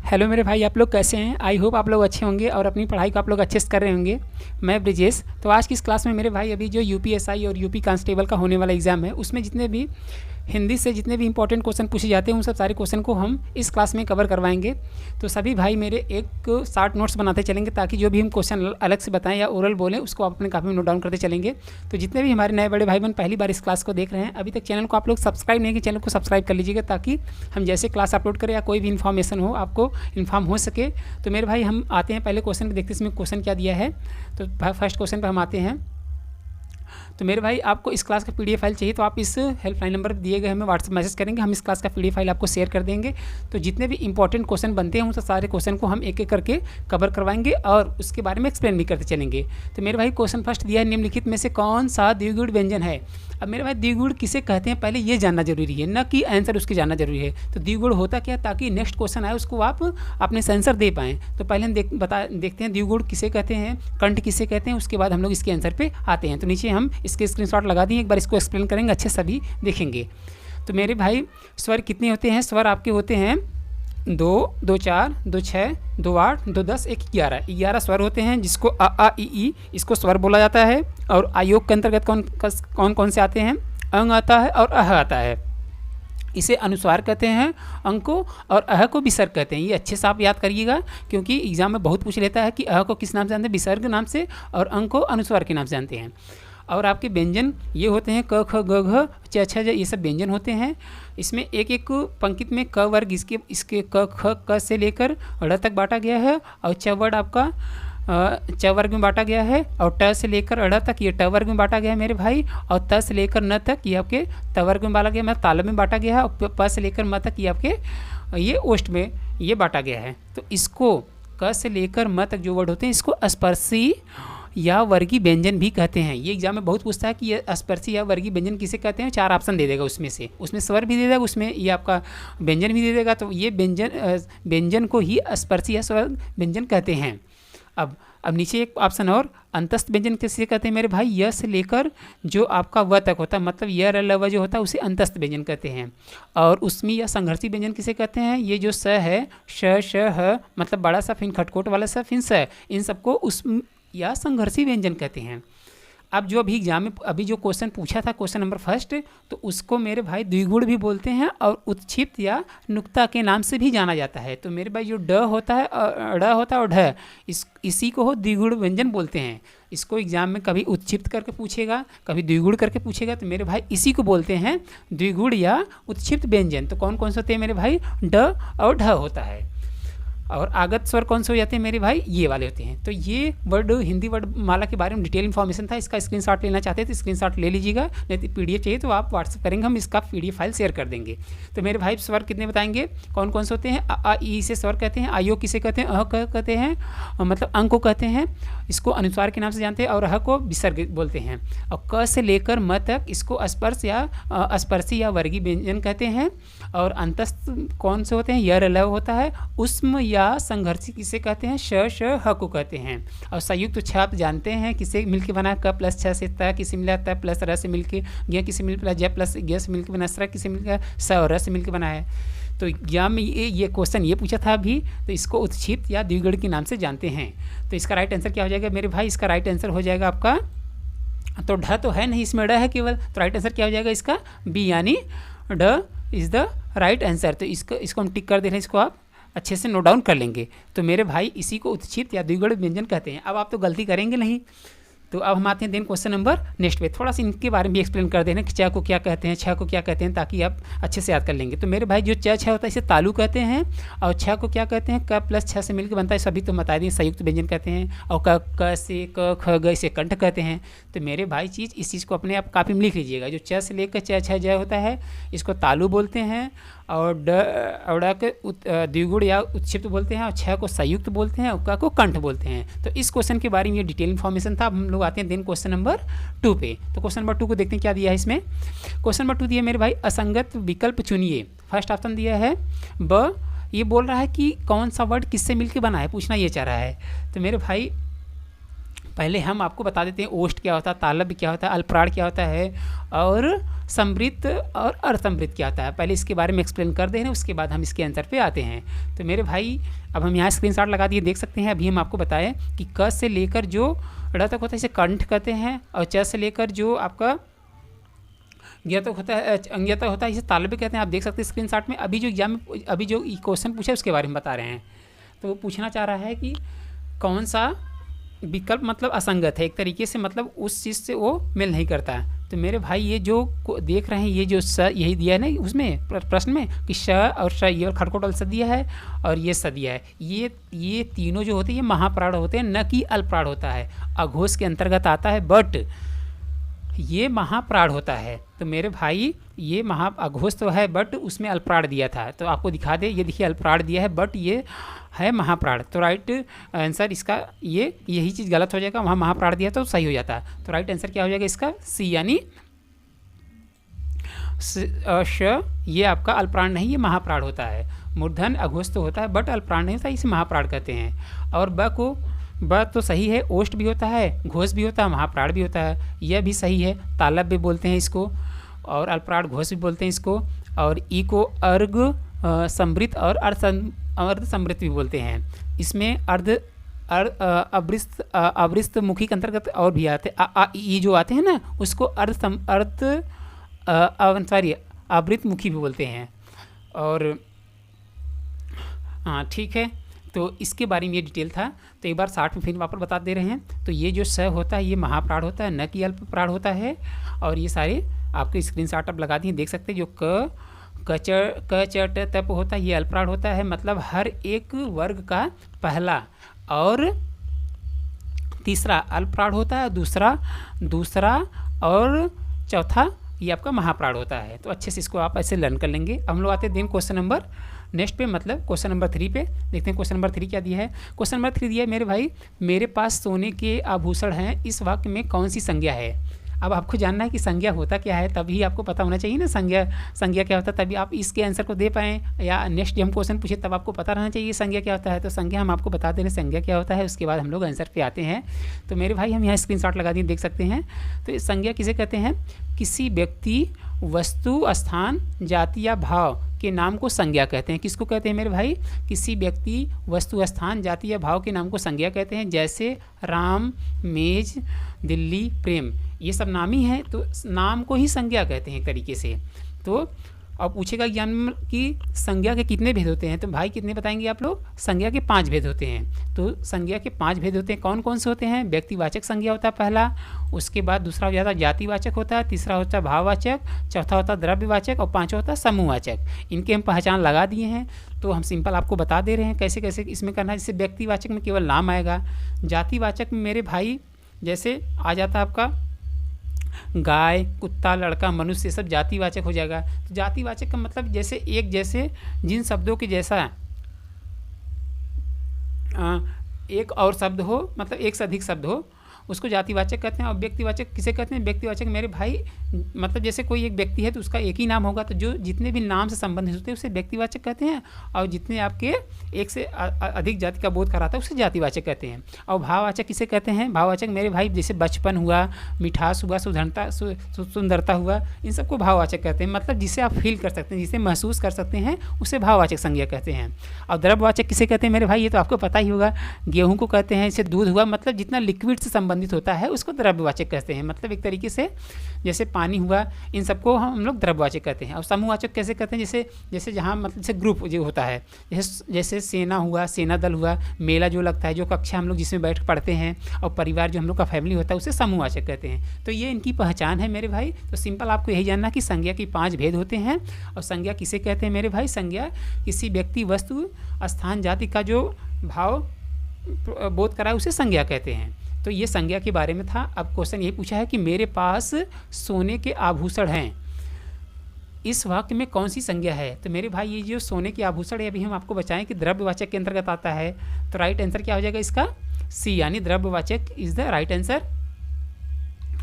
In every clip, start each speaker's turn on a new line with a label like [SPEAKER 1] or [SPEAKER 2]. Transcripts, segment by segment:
[SPEAKER 1] Hello मेरे भाई, आप लोग कैसे हैं? आई होप आप लोग अच्छे होंगे और अपनी पढ़ाई को आप लोग अच्छे से कर रहे होंगे। मैं ब्रिजेश। तो आज की इस क्लास में मेरे भाई अभी जो यूपीएसआई और यूपी कांस्टेबल का होने वाला एग्ज़ाम है, उसमें जितने भी हिंदी से जितने भी इंपॉर्टेंट क्वेश्चन पूछे जाते हैं उन सब सारे क्वेश्चन को हम इस क्लास में कवर करवाएंगे। तो सभी भाई मेरे एक शार्ट नोट्स बनाते चलेंगे ताकि जो भी हम क्वेश्चन अलग से बताएं या ओरल बोलें उसको आप अपने कापी में नोट डाउन करते चलेंगे। तो जितने भी हमारे नए बड़े भाई बहन पहली बार इस क्लास को देख रहे हैं, अभी तक चैनल को आप लोग सब्सक्राइब नहीं किए, चैनल को सब्सक्राइब कर लीजिएगा ताकि हम जैसे क्लास अपलोड करें या कोई भी इन्फॉर्मेशन हो आपको इन्फॉर्म हो सके। तो मेरे भाई हम आते हैं पहले क्वेश्चन पर, देखते हैं इसमें क्वेश्चन क्या दिया है। तो फर्स्ट क्वेश्चन पर हम आते हैं। तो मेरे भाई आपको इस क्लास का पीडीएफ फाइल चाहिए तो आप इस हेल्पलाइन नंबर दिए गए हमें व्हाट्सएप मैसेज करेंगे, हम इस क्लास का पीडीएफ फाइल आपको शेयर कर देंगे। तो जितने भी इंपॉर्टेंट क्वेश्चन बनते हैं उन सारे क्वेश्चन को हम एक एक करके कवर करवाएंगे और उसके बारे में एक्सप्लेन भी करते चलेंगे। तो मेरे भाई क्वेश्चन फर्स्ट दिया है, निम्नलिखित में से कौन सा द्विगुण व्यंजन है। अब मेरे भाई द्विगुण किसे कहते हैं पहले ये जानना जरूरी है, न कि आंसर उसके जानना जरूरी है। तो द्विगुण होता क्या, ताकि नेक्स्ट क्वेश्चन आए उसको आप अपने से आंसर दे पाएँ। तो पहले हम देखते हैं द्विगुण किसे कहते हैं, कंठ किसे कहते हैं, उसके बाद हम लोग इसके आंसर पे आते हैं। तो नीचे हम इसके स्क्रीनशॉट लगा दिए, एक बार इसको एक्सप्लेन करेंगे, अच्छे सभी देखेंगे। तो मेरे भाई स्वर कितने होते हैं, स्वर आपके होते हैं 2, 2 4, 2 6, 2 8, 2 10, 1 11। 11 स्वर होते हैं जिसको अ आ इ ई इसको स्वर बोला जाता है। और आयोग के अंतर्गत कौन कौन से आते हैं, अंग आता है और अह आता है। इसे अनुस्वार कहते हैं, अंग को, और अह को विसर्ग कहते हैं। ये अच्छे से आप याद करिएगा क्योंकि एग्जाम में बहुत पूछ लेता है कि अह को किस नाम से जानते हैं, विसर्ग नाम से, और अंग को अनुस्वार के नाम से जानते हैं। और आपके व्यंजन ये होते हैं क ख ग घ च छ ज, ये सब व्यंजन होते हैं। इसमें एक एक पंक्ति में क वर्ग इसके क ख क से लेकर ड़ तक बांटा गया है, और च वर्ग आपका च वर्ग में बांटा गया है, और ट से लेकर अड़ तक ये ट वर्ग में बांटा गया है मेरे भाई, और त से लेकर न तक ये आपके त वर्ग में बांटा गया, मतलब तालब में बांटा गया है, और प से लेकर म तक ये आपके ये ओष्ठ में ये बांटा गया है। तो इसको क से लेकर म तक जो वर्ड होते हैं इसको स्पर्शी या वर्गीय व्यंजन भी कहते हैं। ये एग्जाम में बहुत पूछता है कि ये स्पर्शी या वर्गीय व्यंजन किसे कहते हैं। 4 ऑप्शन दे देगा, उसमें स्वर भी दे देगा, उसमें ये आपका व्यंजन भी दे देगा। तो ये व्यंजन को ही स्पर्शी या स्वर व्यंजन कहते हैं। अब नीचे एक ऑप्शन और, अंतस्थ व्यंजन किसे कहते हैं मेरे भाई, य से लेकर जो आपका व तक होता है, मतलब य र ल व जो होता है उसे अंतस्थ व्यंजन कहते हैं। और उसमें या संघर्षी व्यंजन किसे कहते हैं, ये जो स है, श श ह, मतलब बड़ा सा फिर खटकोट वाला सा फिर स, इन सबको उस या संघर्षी व्यंजन कहते हैं। अब जो अभी एग्जाम में अभी जो क्वेश्चन पूछा था, क्वेश्चन नंबर फर्स्ट, तो उसको मेरे भाई द्विगुण भी बोलते हैं और उत्क्षिप्त या नुक्ता के नाम से भी जाना जाता है। तो मेरे भाई जो ड होता है और ड़ होता है और ढ, इसी को हो द्विगुण व्यंजन बोलते हैं। इसको एग्जाम में कभी उत्क्षिप्त करके पूछेगा, कभी द्विगुण करके पूछेगा, तो मेरे भाई इसी को बोलते हैं द्विगुण या उत्क्षिप्त व्यंजन। तो कौन कौन से होते हैं मेरे भाई, ड और ढ होता है। और आगत स्वर कौन से हो जाते हैं मेरे भाई, ये वाले होते हैं। तो ये वर्ड हिंदी वर्ड माला के बारे में डिटेल इन्फॉर्मेशन था। इसका स्क्रीनशॉट लेना चाहते हैं तो स्क्रीनशॉट ले लीजिएगा, नहीं तो पीडीएफ चाहिए तो आप व्हाट्सएप करेंगे, हम इसका पीडीएफ फाइल शेयर कर देंगे। तो मेरे भाई स्वर कितने बताएंगे, कौन कौन से होते हैं। अ आ इ से स्वर कहते हैं, आयोग किसे कहते हैं, अ कहते हैं, मतलब अंग को कहते हैं, इसको अनुस्वार के नाम से जानते हैं, और अह को विसर्ग बोलते हैं। और क से लेकर म तक इसको स्पर्श या स्पर्शी या वर्गीय व्यंजन कहते हैं। और अंतस्थ कौन से होते हैं, य र ल होता है। उष्म या संघर्षी किसे कहते हैं, श श ह को कहते हैं। और संयुक्त तो छ आप जानते हैं किसे मिलकर बना है, क प्लस छ से त किसे मिला, त प्लस र से मिलकर ग किसे मिल, ज प्लस ग से मिलकर बना, स्र किसे मिलकर, स और र से मिलकर बना है। तो एग्जाम में ये क्वेश्चन ये पूछा था अभी, तो इसको उत्क्षिप्त या द्विगुण के नाम से जानते हैं। तो इसका राइट आंसर क्या हो जाएगा मेरे भाई, इसका राइट आंसर हो जाएगा आपका, तो ढ तो है नहीं, इसमें ड है केवल, तो राइट आंसर क्या हो जाएगा इसका, बी, यानी ड इज़ द राइट आंसर। तो इसको हम टिक कर दे रहे हैं, इसको आप अच्छे से नोट डाउन कर लेंगे। तो मेरे भाई इसी को उत्क्षिप्त या द्विगुण व्यंजन कहते हैं। अब आप तो गलती करेंगे नहीं। तो अब हम आते हैं देन क्वेश्चन नंबर नेक्स्ट पे, थोड़ा सा इनके बारे में भी एक्सप्लेन कर देना कि च को क्या कहते हैं, छ को क्या कहते हैं, ताकि आप अच्छे से याद कर लेंगे। तो मेरे भाई जो च छ होता है इसे तालु कहते हैं, और छ को क्या कहते हैं, क प्लस छ से मिलकर बनता है, सभी तो बता दें, संयुक्त व्यंजन कहते हैं। और क से क ख ग इसे कंठ कहते हैं। तो मेरे भाई इस चीज़ को अपने आप कापी में लिख लीजिएगा। जो च से लेकर च छ ज होता है इसको तालु बोलते हैं, और ड के द्विगुण या उत्क्षिप्त बोलते हैं, और छ को संयुक्त बोलते हैं, और क को कंठ बोलते हैं। तो इस क्वेश्चन के बारे में ये डिटेल इन्फॉर्मेशन था। अब हम लोग आते हैं देन क्वेश्चन नंबर 2 पे। तो क्वेश्चन नंबर 2 को देखते हैं क्या दिया है इसमें। क्वेश्चन नंबर 2 दिया मेरे भाई, असंगत विकल्प चुनिए। फर्स्ट ऑप्शन दिया है ब, ये बोल रहा है कि कौन सा वर्ड किससे मिलकर बना है, पूछना ये चाह रहा है। तो मेरे भाई पहले हम आपको बता देते हैं ओष्ठ क्या होता है, तालव्य क्या होता है, अल्पराढ़ क्या होता है और समृद्ध और अर्धसमृद्ध क्या होता है। पहले इसके बारे में एक्सप्लेन कर दे रहे हैं, उसके बाद हम इसके आंसर पे आते हैं। तो मेरे भाई अब हम यहाँ स्क्रीनशॉट लगा दिए, देख सकते हैं। अभी हम आपको बताएं कि क से लेकर जो ड़ तक होता है इसे कंठ कहते हैं, और च से लेकर जो आपका ज्ञ तक होता है, अंग्य तक होता है इसे तालव्य कहते हैं। आप देख सकते हैं स्क्रीनशॉट में। अभी जो एग्जाम में अभी जो क्वेश्चन पूछा है उसके बारे में बता रहे हैं। तो वो पूछना चाह रहा है कि कौन सा विकल्प मतलब असंगत है, एक तरीके से मतलब उस चीज़ से वो मेल नहीं करता है। तो मेरे भाई ये जो देख रहे हैं, ये जो स यही दिया है ना उसमें प्रश्न में कि श और श, ये खड़कोटल स दिया है और ये स दिया है। ये तीनों जो होते हैं ये महाप्राण होते हैं, न कि अल्पप्राण होता है। अघोष के अंतर्गत आता है बट ये महाप्राण होता है। तो मेरे भाई ये अघोष तो है बट उसमें अल्पप्राण दिया था, तो आपको दिखा दे, ये देखिए अल्पप्राण दिया है बट ये है महाप्राण। तो राइट आंसर इसका यही चीज़ गलत हो जाएगा, वहाँ महाप्राण दिया तो सही हो जाता। तो राइट आंसर क्या हो जाएगा इसका सी, यानी श ये आपका अल्पप्राण नहीं, ये महाप्राण होता है। मूर्धन अघोष तो होता है बट अल्पप्राण नहीं होता, इसे महाप्राण कहते हैं। और ब तो सही है, ओष्ठ भी होता है, घोष भी होता है, महाप्राण भी होता है, यह भी सही है। तालव्य भी बोलते हैं इसको, और अल्पप्राण घोष भी बोलते हैं इसको, और ई को अर्घ समृद्ध और अर्ध समृद्ध भी बोलते हैं। इसमें अवृस्त मुखी के अंतर्गत और भी आते ये जो आते हैं ना उसको आवृत मुखी भी बोलते हैं। और हाँ ठीक है, तो इसके बारे में ये डिटेल था। तो एक बार 60 में फिर वापस बता दे रहे हैं। तो ये जो स होता है ये महाप्राण होता है, न कि अल्पप्राण होता है। और ये सारे आपके स्क्रीनशॉट आप लगा दिए, देख सकते हैं। जो क च ट तप होता है ये अल्पप्राण होता है, मतलब हर एक वर्ग का पहला और तीसरा अल्पप्राण होता है, दूसरा और चौथा ये आपका महाप्राण होता है। तो अच्छे से इसको आप ऐसे लर्न कर लेंगे। हम लोग आते हैं क्वेश्चन नंबर नेक्स्ट पे, मतलब क्वेश्चन नंबर 3 पे। देखते हैं क्वेश्चन नंबर 3 क्या दिया है। क्वेश्चन नंबर 3 दिया है मेरे भाई, मेरे पास सोने के आभूषण हैं, इस वाक्य में कौन सी संज्ञा है। अब आपको जानना है कि संज्ञा होता क्या है, तभी आपको पता होना चाहिए ना संज्ञा क्या होता है, तभी आप इसके आंसर को दे पाएँ। या नेक्स्ट जब हम क्वेश्चन पूछे तब आपको पता रहना चाहिए संज्ञा क्या होता है। तो संज्ञा हम आपको बता दे रहे संज्ञा क्या होता है, उसके बाद हम लोग आंसर पे आते हैं। तो मेरे भाई हम यहाँ स्क्रीनशॉट लगा दिए, देख सकते हैं। तो संज्ञा किसे कहते हैं, किसी व्यक्ति, वस्तु, स्थान, जाति या भाव के नाम को संज्ञा कहते हैं। किसको कहते हैं मेरे भाई, किसी व्यक्ति, वस्तु, स्थान, जाति या भाव के नाम को संज्ञा कहते हैं। जैसे राम, मेज, दिल्ली, प्रेम, ये सब नाम ही हैं, तो नाम को ही संज्ञा कहते हैं एक तरीके से। तो अब पूछेगा ज्ञान की संज्ञा के कितने भेद होते हैं, तो भाई कितने बताएंगे आप लोग, संज्ञा के 5 भेद होते हैं। तो संज्ञा के 5 भेद होते हैं, कौन कौन से होते हैं। व्यक्तिवाचक संज्ञा होता है पहला, उसके बाद दूसरा हो जाता है जातिवाचक होता है, तीसरा होता है भाववाचक, चौथा होता है द्रव्यवाचक और पांचवा होता है समूहवाचक। इनके हम पहचान लगा दिए हैं। तो हम सिंपल आपको बता दे रहे हैं कैसे कैसे इसमें करना है। जैसे व्यक्तिवाचक में केवल नाम आएगा, जातिवाचक में मेरे भाई जैसे आ जाता है आपका गाय, कुत्ता, लड़का, मनुष्य, सब जातिवाचक हो जाएगा। तो जातिवाचक का मतलब जैसे जिन शब्दों के जैसा एक और शब्द हो, मतलब एक से अधिक शब्द हो, उसको जातिवाचक कहते हैं। और व्यक्तिवाचक किसे कहते हैं, व्यक्तिवाचक मेरे भाई मतलब जैसे कोई एक व्यक्ति है तो उसका एक ही नाम होगा, तो जो जितने भी नाम से संबंधित होते हैं उसे व्यक्तिवाचक कहते हैं। और जितने आपके एक से अधिक जाति का बोध कराता है उसे जातिवाचक कहते हैं। और भाववाचक किसे कहते हैं, भाववाचक मेरे भाई जैसे बचपन हुआ, मिठास हुआ, सुंदरता हुआ, इन सबको भाववाचक कहते हैं। मतलब जिसे आप फील कर सकते हैं, जिसे महसूस कर सकते हैं, उसे भाववाचक संज्ञा कहते हैं। और द्रव्यवाचक किसे कहते हैं मेरे भाई, ये तो आपको पता ही होगा, गेहूँ को कहते हैं। जैसे दूध हुआ, मतलब जितना लिक्विड से संबंधित होता है उसको द्रव्यवाचक कहते हैं। मतलब एक तरीके से जैसे पानी हुआ, इन सबको हम लोग द्रव्यवाचक कहते हैं। और समूहवाचक कैसे कहते हैं, जैसे जहाँ मतलब जैसे ग्रुप जो होता है, जैसे सेना हुआ, सेना दल हुआ, मेला जो लगता है, जो कक्षा हम लोग जिसमें बैठ पढ़ते हैं, और परिवार जो हम लोग का फैमिली होता है उसे समूहवाचक कहते हैं। तो ये इनकी पहचान है मेरे भाई। तो सिंपल आपको यही जानना कि संज्ञा की 5 भेद होते हैं। और संज्ञा किसे कहते हैं मेरे भाई, संज्ञा किसी व्यक्ति, वस्तु, स्थान, जाति का जो भाव बोध कराए उसे संज्ञा कहते हैं। तो ये संज्ञा के बारे में था। अब क्वेश्चन यही पूछा है कि मेरे पास सोने के आभूषण हैं, इस वाक्य में कौन सी संज्ञा है। तो मेरे भाई ये जो सोने के आभूषण है, अभी हम आपको बताएं कि द्रव्यवाचक के अंतर्गत आता है। तो राइट आंसर क्या हो जाएगा इसका, सी, यानी द्रव्यवाचक इज द राइट आंसर।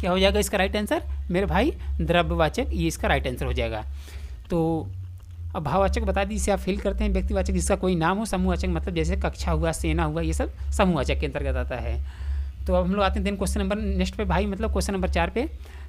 [SPEAKER 1] क्या हो जाएगा इसका राइट आंसर मेरे भाई, द्रव्यवाचक, ये इसका राइट आंसर हो जाएगा। तो अब भाववाचक बता दी, जिसे आप फील करते हैं। व्यक्तिवाचक जिसका कोई नाम हो। समूहवाचक मतलब जैसे कक्षा हुआ, सेना हुआ, ये सब समूहवाचक के अंतर्गत आता है। तो अब हम लोग आते हैं देन क्वेश्चन नंबर नेक्स्ट पे भाई, मतलब क्वेश्चन नंबर 4 पे।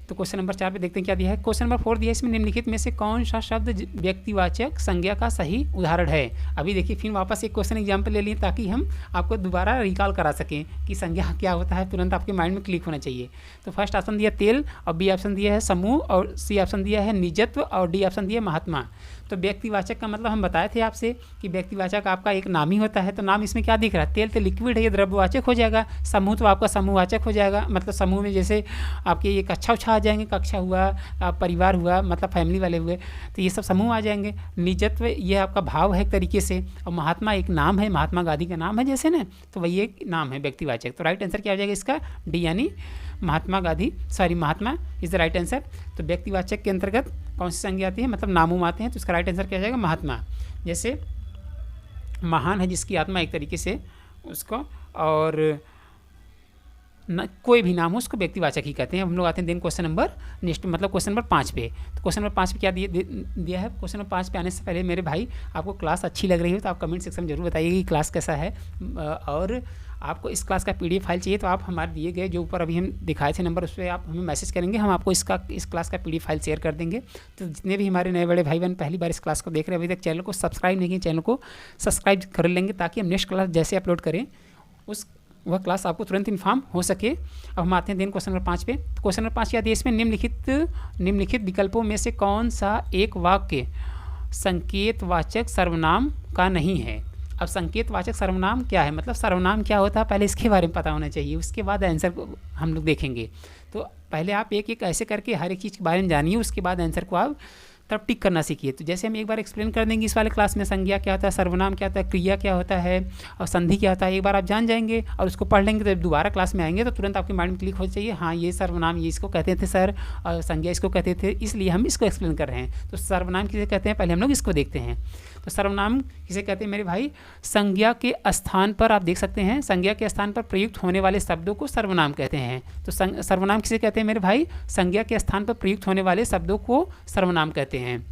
[SPEAKER 1] तो क्वेश्चन नंबर 4 पे देखते हैं क्या दिया है। क्वेश्चन नंबर 4 दिया है, इसमें निम्नलिखित में से कौन सा शब्द व्यक्तिवाचक संज्ञा का सही उदाहरण है। अभी देखिए फिर वापस एक क्वेश्चन एग्जाम्पल ले लिए ताकि हम आपको दोबारा रिकॉल करा सकें कि संज्ञा क्या होता है, तुरंत आपके माइंड में क्लिक होना चाहिए। तो फर्स्ट ऑप्शन दिया तेल, और बी ऑप्शन दिया है समूह, और सी ऑप्शन दिया है निजत्व, और डी ऑप्शन दिया महात्मा। तो व्यक्तिवाचक का मतलब हम बताए थे आपसे कि व्यक्तिवाचक आपका एक नाम ही होता है। तो नाम इसमें क्या दिख रहा है, तेल तो लिक्विड है, ये द्रव्यवाचक हो जाएगा। समूह तो आपका समूहवाचक हो जाएगा, मतलब समूह में जैसे आपके ये कक्षा उच्छा आ जाएंगे, कक्षा हुआ, परिवार हुआ, मतलब फैमिली वाले हुए, तो ये सब समूह आ जाएंगे। निजत्व ये आपका भाव है एक तरीके से, और महात्मा एक नाम है, महात्मा गांधी का नाम है जैसे ना, तो वही एक नाम है व्यक्तिवाचक। तो राइट आंसर क्या हो जाएगा इसका, डी यानी Mahatma Gandhi, sorry Mahatma is the right answer. तो व्यक्तिवाचक के अंतर्गत कौन सी संज्ञा आती है, मतलब नामों आते हैं, तो इसका राइट आंसर क्या हो जाएगा महात्मा। जैसे महान है जिसकी आत्मा एक तरीके से उसको, और न कोई भी नाम हो उसको व्यक्तिवाचक ही कहते हैं। हम लोग आते हैं देन क्वेश्चन नंबर नेक्स्ट, मतलब क्वेश्चन नंबर 5 पे। तो क्वेश्चन नंबर 5 पे क्या दिया है। क्वेश्चन नंबर 5 पे आने से पहले मेरे भाई आपको क्लास अच्छी लग रही हो तो आप कमेंट सेक्शन में जरूर बताइएगा कि क्लास कैसा है, और आपको इस क्लास का PDF फाइल चाहिए तो आप हमारे दिए गए जो ऊपर अभी हम दिखाए थे नंबर, उस पर आप हमें मैसेज करेंगे, हम आपको इस क्लास का PDF फाइल शेयर कर देंगे। तो जितने भी हमारे नए बड़े भाई बहन पहली बार इस क्लास को देख रहे हैं, अभी तक चैनल को सब्सक्राइब नहीं किए, चैनल को सब्सक्राइब कर लेंगे ताकि हम नेक्स्ट क्लास जैसे अपलोड करें वह क्लास आपको तुरंत इन्फॉर्म हो सके। अब हम आते हैं दिन क्वेश्चन नंबर 5 पे। तो क्वेश्चन नंबर 5 क्या दिया, इसमें निम्नलिखित विकल्पों में से कौन सा एक वाक्य संकेतवाचक सर्वनाम का नहीं है। अब संकेतवाचक सर्वनाम क्या है, मतलब सर्वनाम क्या होता है, पहले इसके बारे में पता होना चाहिए, उसके बाद आंसर को हम लोग देखेंगे। तो पहले आप एक एक ऐसे करके हर एक चीज़ के बारे में जानिए, उसके बाद आंसर को आप तब टिक करना सीखिए। तो जैसे हम एक बार एक्सप्लेन कर देंगे इस वाले क्लास में, संज्ञा क्या होता है, सर्वनाम क्या होता है, क्रिया क्या होता है, और संधि क्या होता है, एक बार आप जान जाएंगे और उसको पढ़ लेंगे, तो दोबारा क्लास में आएंगे तो तुरंत आपके माइंड में क्लिक हो चाहिए, हाँ ये सर्वनाम ये इसको कहते थे सर, और संज्ञा इसको कहते थे, इसलिए हम इसको एक्सप्लेन कर रहे हैं। तो सर्वनाम किसे कहते हैं, पहले हम लोग इसको देखते हैं। तो सर्वनाम किसे कहते हैं मेरे भाई, संज्ञा के स्थान पर, आप देख सकते हैं संज्ञा के स्थान पर प्रयुक्त होने वाले शब्दों को सर्वनाम कहते हैं। तो सर्वनाम किसे कहते हैं मेरे भाई, संज्ञा के स्थान पर प्रयुक्त होने वाले शब्दों को सर्वनाम कहते हैं।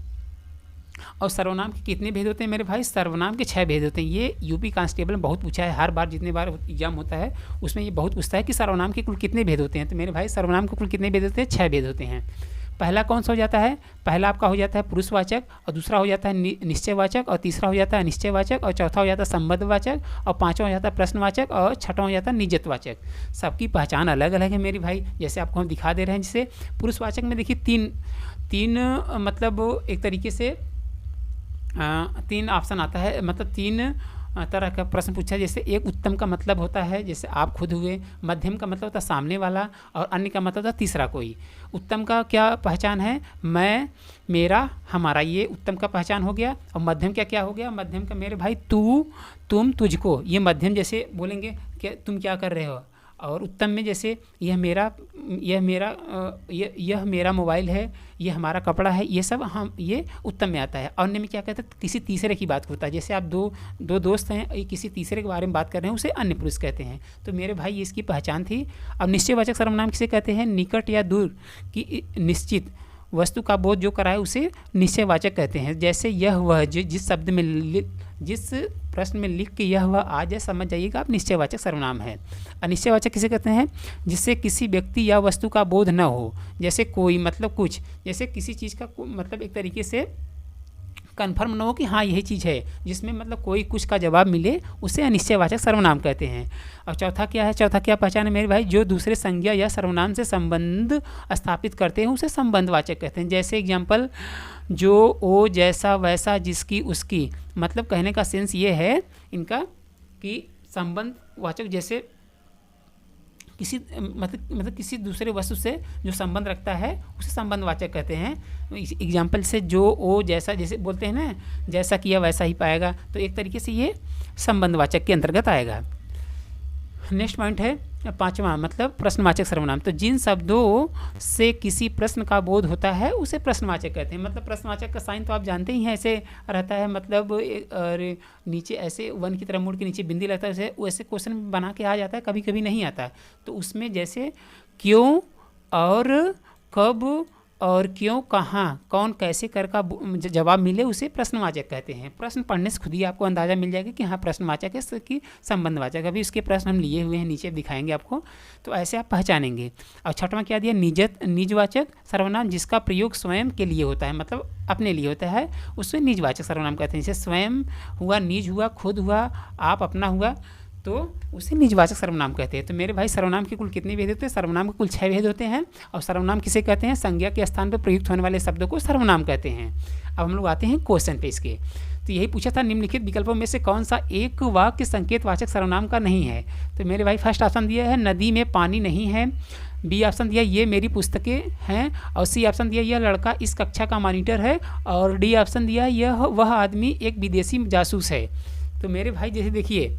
[SPEAKER 1] और सर्वनाम के कितने भेद होते हैं मेरे भाई, सर्वनाम के 6 भेद होते हैं। ये यूपी कांस्टेबल में बहुत पूछा है, हर बार जितने बार एग्जाम होता है उसमें ये बहुत पूछता है कि सर्वनाम के कुल कितने भेद होते हैं। तो मेरे भाई सर्वनाम के कुल कितने भेद होते हैं, 6 भेद होते हैं। पहला कौन सा हो जाता है, पहला आपका हो जाता है पुरुषवाचक, और दूसरा हो जाता है निश्चयवाचक, और तीसरा हो जाता है अनिश्चयवाचक, और चौथा हो जाता है संबंधवाचक, और पांचवा हो जाता है प्रश्नवाचक, और छठवां हो जाता है निजत्वाचक। सबकी पहचान अलग अलग है मेरी भाई, जैसे आपको हम दिखा दे रहे हैं। जैसे पुरुषवाचक में देखिए तीन मतलब एक तरीके से 3 ऑप्शन आता है, मतलब 3 तरह का प्रश्न पूछा है। जैसे एक उत्तम का मतलब होता है जैसे आप खुद हुए, मध्यम का मतलब होता है सामने वाला, और अन्य का मतलब होता है तीसरा कोई। उत्तम का क्या पहचान है, मैं, मेरा, हमारा, ये उत्तम का पहचान हो गया। और मध्यम क्या क्या हो गया, मध्यम का मेरे भाई तू, तुम, तुझको, ये मध्यम जैसे बोलेंगे कि तुम क्या कर रहे हो। और उत्तम में जैसे यह मेरा मोबाइल है, ये हमारा कपड़ा है, ये सब हम ये उत्तम में आता है। अन्य में क्या कहते हैं, किसी तीसरे की बात होता है, जैसे आप दो दोस्त हैं, किसी तीसरे के बारे में बात कर रहे हैं, उसे अन्य पुरुष कहते हैं। तो मेरे भाई ये इसकी पहचान थी। अब निश्चयवाचक सर्वनाम किसे कहते हैं, निकट या दूर की निश्चित वस्तु का बोध जो कराए उसे निश्चयवाचक कहते हैं। जैसे यह वह, जिस शब्द में जिस प्रश्न में लिख के यह वह आ जाए, समझ जाइएगा आप निश्चयवाचक सर्वनाम है। अनिश्चयवाचक किसे कहते हैं, जिससे किसी व्यक्ति या वस्तु का बोध न हो, जैसे कोई मतलब कुछ, जैसे किसी चीज़ का मतलब एक तरीके से कन्फर्म न हो कि हाँ यही चीज़ है, जिसमें मतलब कोई कुछ का जवाब मिले, उसे अनिश्चयवाचक सर्वनाम कहते हैं। और चौथा क्या है, चौथा क्या पहचान है मेरे भाई, जो दूसरे संज्ञा या सर्वनाम से संबंध स्थापित करते हैं उसे संबंधवाचक कहते हैं। जैसे एग्जाम्पल, जो, ओ, जैसा, वैसा, जिसकी, उसकी, मतलब कहने का सेंस ये है इनका कि संबंधवाचक जैसे किसी मतलब किसी दूसरे वस्तु से जो संबंध रखता है उसे संबंधवाचक कहते हैं। एग्जाम्पल से जो, ओ, जैसा, जैसे बोलते हैं ना, जैसा किया वैसा ही पाएगा, तो एक तरीके से ये संबंधवाचक के अंतर्गत आएगा। नेक्स्ट पॉइंट है 5वां, मतलब प्रश्नवाचक सर्वनाम। तो जिन शब्दों से किसी प्रश्न का बोध होता है उसे प्रश्नवाचक कहते हैं। मतलब प्रश्नवाचक का साइन तो आप जानते ही हैं, ऐसे रहता है, मतलब और नीचे ऐसे 1 की तरह मुड़ के नीचे बिंदी लगता है, वैसे क्वेश्चन बना के आ जाता है, कभी कभी नहीं आता। तो उसमें जैसे क्यों और कब और क्यों, कहाँ, कौन, कैसे कर का जवाब मिले उसे प्रश्नवाचक कहते हैं। प्रश्न पढ़ने से खुद ही आपको अंदाज़ा मिल जाएगा कि हाँ प्रश्नवाचक है कि संबंधवाचक। अभी उसके प्रश्न हम लिए हुए हैं, नीचे दिखाएंगे आपको, तो ऐसे आप पहचानेंगे। और छठवां क्या दिया, निजवाचक सर्वनाम जिसका प्रयोग स्वयं के लिए होता है, मतलब अपने लिए होता है, उससे निजवाचक सर्वनाम कहते हैं। जैसे स्वयं हुआ, निज हुआ, खुद हुआ, आप, अपना हुआ, तो उसे निजवाचक सर्वनाम कहते हैं। तो मेरे भाई सर्वनाम के कुल कितने भेद होते हैं? सर्वनाम के कुल 6 भेद होते हैं। और सर्वनाम किसे कहते हैं? संज्ञा के स्थान पर प्रयुक्त होने वाले शब्दों को सर्वनाम कहते हैं। अब हम लोग आते हैं क्वेश्चन पे इसके। तो यही पूछा था, निम्नलिखित विकल्पों में से कौन सा एक वाक्य संकेतवाचक सर्वनाम का नहीं है? तो मेरे भाई फर्स्ट ऑप्शन दिया है नदी में पानी नहीं है, बी ऑप्शन दिया ये मेरी पुस्तकें हैं, और सी ऑप्शन दिया यह लड़का इस कक्षा का मॉनिटर है, और डी ऑप्शन दिया यह वह आदमी एक विदेशी जासूस है। तो मेरे भाई जैसे देखिए,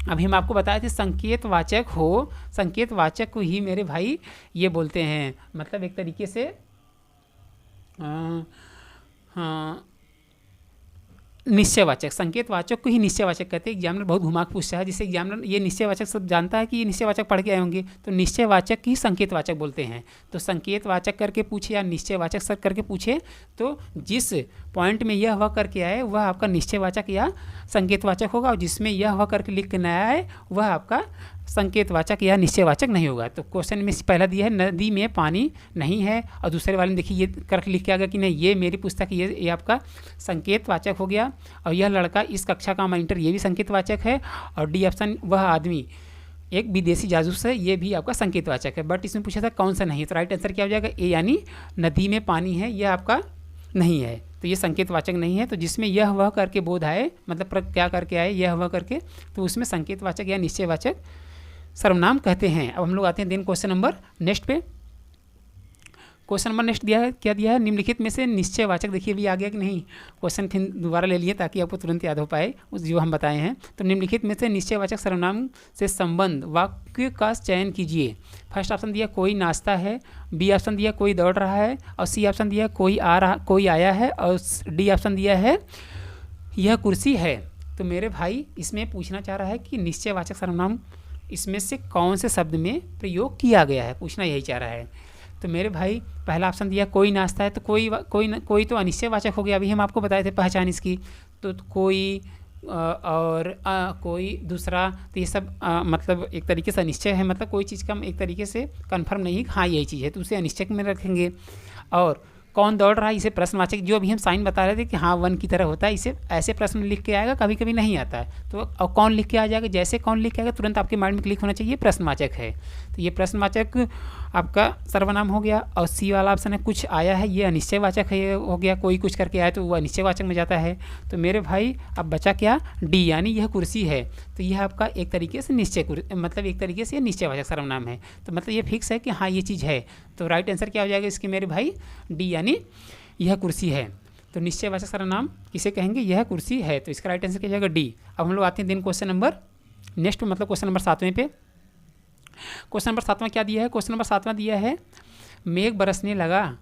[SPEAKER 1] अभी हम आपको बताए थे संकेतवाचक हो, संकेतवाचक को ही मेरे भाई ये बोलते हैं, मतलब एक तरीके से हाँ निश्चयवाचक, संकेतवाचक को ही निश्चयवाचक कहते हैं। एग्जामिनर बहुत घुमा के पूछता है, जिससे एग्जामिनर ये निश्चयवाचक सब जानता है कि ये निश्चयवाचक पढ़ के आए होंगे, तो निश्चयवाचक की संकेतवाचक बोलते हैं। तो संकेतवाचक करके पूछे या निश्चयवाचक सर करके पूछे, तो जिस पॉइंट में यह वह करके आए वह आपका निश्चयवाचक या संकेतवाचक होगा, और जिसमें यह वह करके लिख के न आए वह आपका संकेतवाचक या निश्चयवाचक नहीं होगा। तो क्वेश्चन में पहला दिया है नदी में पानी नहीं है, और दूसरे वाले में देखिए ये करके लिख के आ गया कि नहीं ये मेरी पुस्तक, ये आपका संकेतवाचक हो गया, और यह लड़का इस कक्षा का मॉनिटर ये भी संकेतवाचक है, और डी ऑप्शन वह आदमी एक विदेशी जासूस है, ये भी आपका संकेतवाचक है। बट इसमें पूछा था कौन सा नहीं है, तो राइट आंसर क्या हो जाएगा? ए, यानी नदी में पानी है, यह आपका नहीं है, तो ये संकेतवाचक नहीं है। तो जिसमें यह वह करके बोध आए, मतलब क्या करके आए, यह वह करके, तो उसमें संकेतवाचक या निश्चयवाचक सर्वनाम कहते हैं। अब हम लोग आते हैं दिन क्वेश्चन नंबर नेक्स्ट पे। क्वेश्चन नंबर नेक्स्ट दिया है, क्या दिया है? निम्नलिखित में से निश्चयवाचक, देखिए अभी आ गया कि नहीं, क्वेश्चन फिर दोबारा ले लिए ताकि आपको तुरंत याद हो पाए उस जो हम बताए हैं। तो निम्नलिखित में से निश्चयवाचक सर्वनाम से संबंध वाक्य का चयन कीजिए। फर्स्ट ऑप्शन दिया कोई नाश्ता है, बी ऑप्शन दिया कोई दौड़ रहा है, और सी ऑप्शन दिया कोई आया है, और डी ऑप्शन दिया है यह कुर्सी है। तो मेरे भाई इसमें पूछना चाह रहा है कि निश्चयवाचक सर्वनाम इसमें से कौन से शब्द में प्रयोग किया गया है, पूछना यही चाह रहा है। तो मेरे भाई पहला ऑप्शन दिया कोई नाश्ता है, तो कोई तो अनिश्चयवाचक हो गया, अभी हम आपको बताए थे पहचान इसकी। तो कोई और कोई दूसरा, तो ये सब मतलब एक तरीके से अनिश्चय है, मतलब कोई चीज़ का हम एक तरीके से कंफर्म नहीं हाँ यही चीज़ है, तो उसे अनिश्चय में रखेंगे। और कौन दौड़ रहा है, इसे प्रश्नवाचक, जो अभी हम साइन बता रहे थे कि हाँ वन की तरह होता है, इसे ऐसे प्रश्न लिख के आएगा, कभी कभी नहीं आता है। तो और कौन लिख के आ जाएगा, जैसे कौन लिख के आएगा तुरंत आपके माइंड में क्लिक होना चाहिए प्रश्नवाचक है। तो ये प्रश्नवाचक आपका सर्वनाम हो गया। और सी वाला ऑप्शन है कुछ आया है, ये अनिश्चयवाचक है, ये हो गया कोई कुछ करके आया तो वो अनिश्चयवाचक में जाता है। तो मेरे भाई अब बचा क्या, डी, यानी यह कुर्सी है, तो यह आपका एक तरीके से मतलब एक तरीके से निश्चयवाचक सर्वनाम है। तो मतलब ये फिक्स है कि हाँ ये चीज़ है। तो राइट आंसर क्या हो जाएगा इसके मेरे भाई, डी, यानी यह कुर्सी है। तो निश्चयवाचक सर्वनाम किसे कहेंगे, यह कुर्सी है, तो इसका राइट आंसर क्या हो जाएगा, डी। अब हम लोग आते हैं दिन क्वेश्चन नंबर नेक्स्ट, मतलब क्वेश्चन नंबर 7वें पे। क्वेश्चन नंबर 7वां क्या दिया है, क्वेश्चन नंबर 7वां दिया है मेघ बरसने लगा,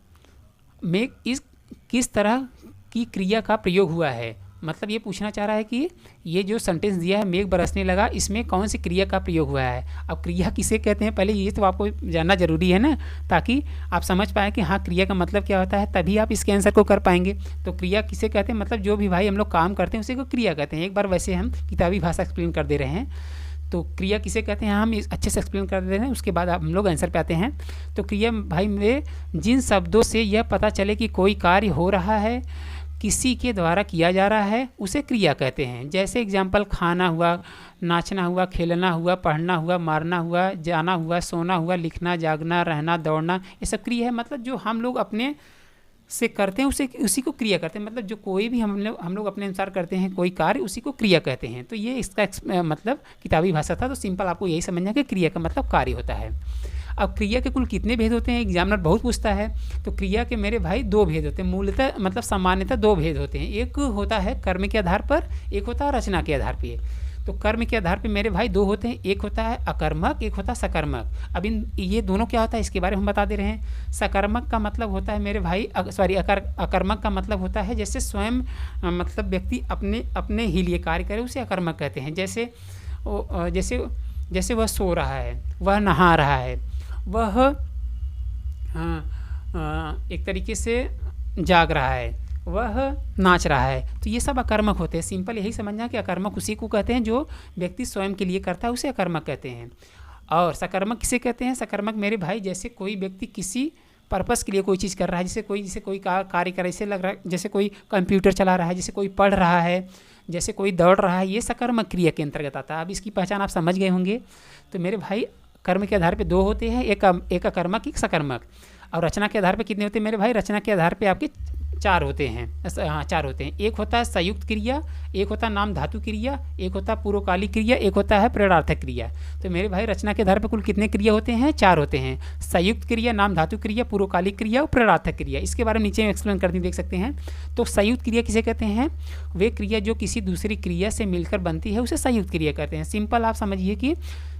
[SPEAKER 1] मेघ इस किस तरह की क्रिया का प्रयोग हुआ है। मतलब ये पूछना चाह रहा है कि ये जो सेंटेंस दिया है मेघ बरसने लगा, इसमें कौन सी क्रिया का प्रयोग हुआ है। अब क्रिया किसे कहते हैं पहले ये तो आपको जानना जरूरी है ना, ताकि आप समझ पाएँ कि हाँ क्रिया का मतलब क्या होता है, तभी आप इसके आंसर को कर पाएंगे। तो क्रिया किसे कहते हैं, मतलब जो भी भाई हम लोग काम करते हैं उसी को क्रिया कहते हैं। एक बार वैसे हम किताबी भाषा एक्सप्लेन कर दे रहे हैं, तो क्रिया किसे कहते हैं हम अच्छे से एक्सप्लेन कर दे रहे हैं, उसके बाद हम लोग आंसर पे आते हैं। तो क्रिया भाई में जिन शब्दों से यह पता चले कि कोई कार्य हो रहा है, किसी के द्वारा किया जा रहा है, उसे क्रिया कहते हैं। जैसे एग्जाम्पल खाना हुआ, नाचना हुआ, खेलना हुआ, पढ़ना हुआ, मारना हुआ, जाना हुआ, सोना हुआ, लिखना, जागना, रहना, दौड़ना, ये सब क्रिया है। मतलब जो हम लोग अपने से करते हैं उसी को क्रिया कहते हैं। मतलब जो कोई भी हम लोग अपने अनुसार करते हैं कोई कार्य, उसी को क्रिया कहते हैं। तो ये इसका मतलब किताबी भाषा था, तो सिंपल आपको यही समझना कि क्रिया का मतलब कार्य होता है। अब क्रिया के कुल कितने भेद होते हैं, एग्जामिनर बहुत पूछता है। तो क्रिया के मेरे भाई 2 भेद होते हैं, मूलतः मतलब सामान्यतः 2 भेद होते हैं। एक होता है कर्म के आधार पर, एक होता है रचना के आधार पर। तो कर्म के आधार पे मेरे भाई 2 होते हैं, एक होता है अकर्मक, एक होता है सकर्मक। अब ये दोनों क्या होता है इसके बारे में हम बता दे रहे हैं। सकर्मक का मतलब होता है मेरे भाई अकर्मक का मतलब होता है जैसे स्वयं मतलब व्यक्ति अपने ही लिए कार्य करे, उसे अकर्मक कहते हैं। जैसे वह सो रहा है, वह नहा रहा है, वह एक तरीके से जाग रहा है, वह नाच रहा है, तो ये सब अकर्मक होते हैं। सिंपल यही समझना कि अकर्मक उसी को कहते हैं जो व्यक्ति स्वयं के लिए करता है, उसे अकर्मक कहते हैं। और सकर्मक किसे कहते हैं? सकर्मक मेरे भाई जैसे कोई व्यक्ति किसी पर्पस के लिए कोई चीज़ कर रहा है, जैसे कोई कार्य कर, ऐसे लग रहा है जैसे कोई कंप्यूटर चला रहा है, जैसे कोई पढ़ रहा है, जैसे कोई दौड़ रहा है, ये सकर्मक क्रिया के अंतर्गत आता है। अब इसकी पहचान आप समझ गए होंगे। तो मेरे भाई कर्म के आधार पे दो होते हैं, एक अकर्मक एक सकर्मक। और रचना के आधार पे कितने होते हैं मेरे भाई? रचना के आधार पे आपके चार होते हैं। हाँ, चार होते हैं। एक होता है संयुक्त क्रिया, एक होता है नाम धातु क्रिया, एक होता है पूर्वकालिक क्रिया, एक होता है प्रेरणार्थक क्रिया। तो मेरे भाई रचना के आधार पर कुल कितने क्रिया होते हैं? चार होते हैं। संयुक्त क्रिया, नाम धातु क्रिया, पूर्वकालिक क्रिया और प्रेरणार्थक क्रिया। इसके बारे में नीचे में एक्सप्लेन करती देख सकते हैं। तो संयुक्त क्रिया किसे कहते हैं? वे क्रिया जो किसी दूसरी क्रिया से मिलकर बनती है उसे संयुक्त क्रिया कहते हैं। सिंपल आप समझिए कि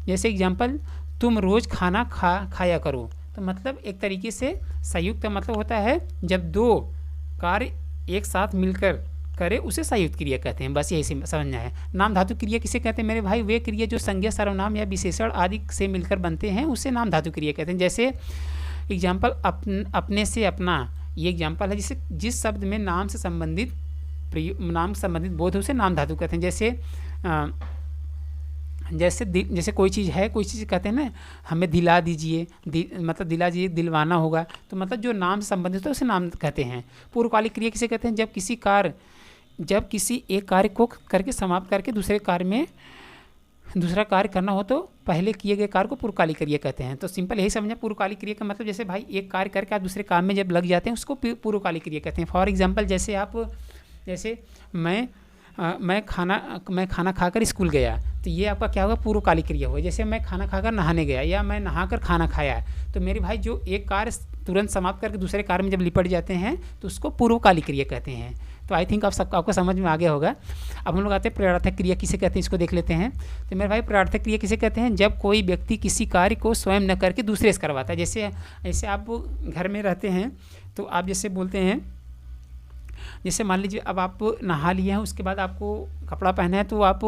[SPEAKER 1] जैसे एग्जाम्पल, तुम रोज़ खाना खाया करो, तो मतलब एक तरीके से संयुक्त का मतलब होता है जब दो कार्य एक साथ मिलकर करे उसे संयुक्त क्रिया कहते हैं। बस यही समझना है। नाम धातु क्रिया किसे कहते हैं मेरे भाई? वे क्रिया जो संज्ञा, सर्वनाम या विशेषण आदि से मिलकर बनते हैं उसे नाम धातु क्रिया कहते हैं। जैसे एग्जाम्पल, अपने से अपना, ये एग्जाम्पल है। जिस शब्द में नाम से संबंधित बोध है उसे नाम धातु कहते हैं। जैसे कोई चीज़ है, कोई चीज़ कहते हैं ना, हमें दिला दीजिए, मतलब दिला दीजिए, दिलवाना होगा, तो मतलब जो नाम से संबंधित है उसे नाम कहते हैं। पूर्वकालिक क्रिया किसे कहते हैं? जब किसी एक कार्य को करके समाप्त करके दूसरा कार्य करना हो तो पहले किए गए कार्य को पूर्वकालिक क्रिया कहते हैं। तो सिंपल यही समझना, पूर्वकालिक क्रिया का मतलब जैसे भाई एक कार्य करके आप दूसरे काम में जब लग जाते हैं उसको पूर्वकालिक क्रिया कहते हैं। फॉर एग्जाम्पल, जैसे मैं खाना खाकर स्कूल गया, तो ये आपका क्या होगा? पूर्वकालिक क्रिया होगा। जैसे मैं खाना खाकर नहाने गया या मैं नहाकर खाना खाया, तो मेरे भाई जो एक कार्य तुरंत समाप्त करके दूसरे कार्य में जब लिपट जाते हैं तो उसको पूर्वकालिक क्रिया कहते हैं। तो आई थिंक आपको समझ में आ गया होगा। अब हम लोग आते हैं प्रेरणार्थक क्रिया किसे कहते हैं, इसको देख लेते हैं। तो मेरे भाई प्रेरणार्थक क्रिया किसे कहते हैं? जब कोई व्यक्ति किसी कार्य को स्वयं न करके दूसरे से करवाता है। जैसे आप घर में रहते हैं तो आप जैसे बोलते हैं, जैसे मान लीजिए अब आप नहा लिए हैं, उसके बाद आपको कपड़ा पहना है, तो आप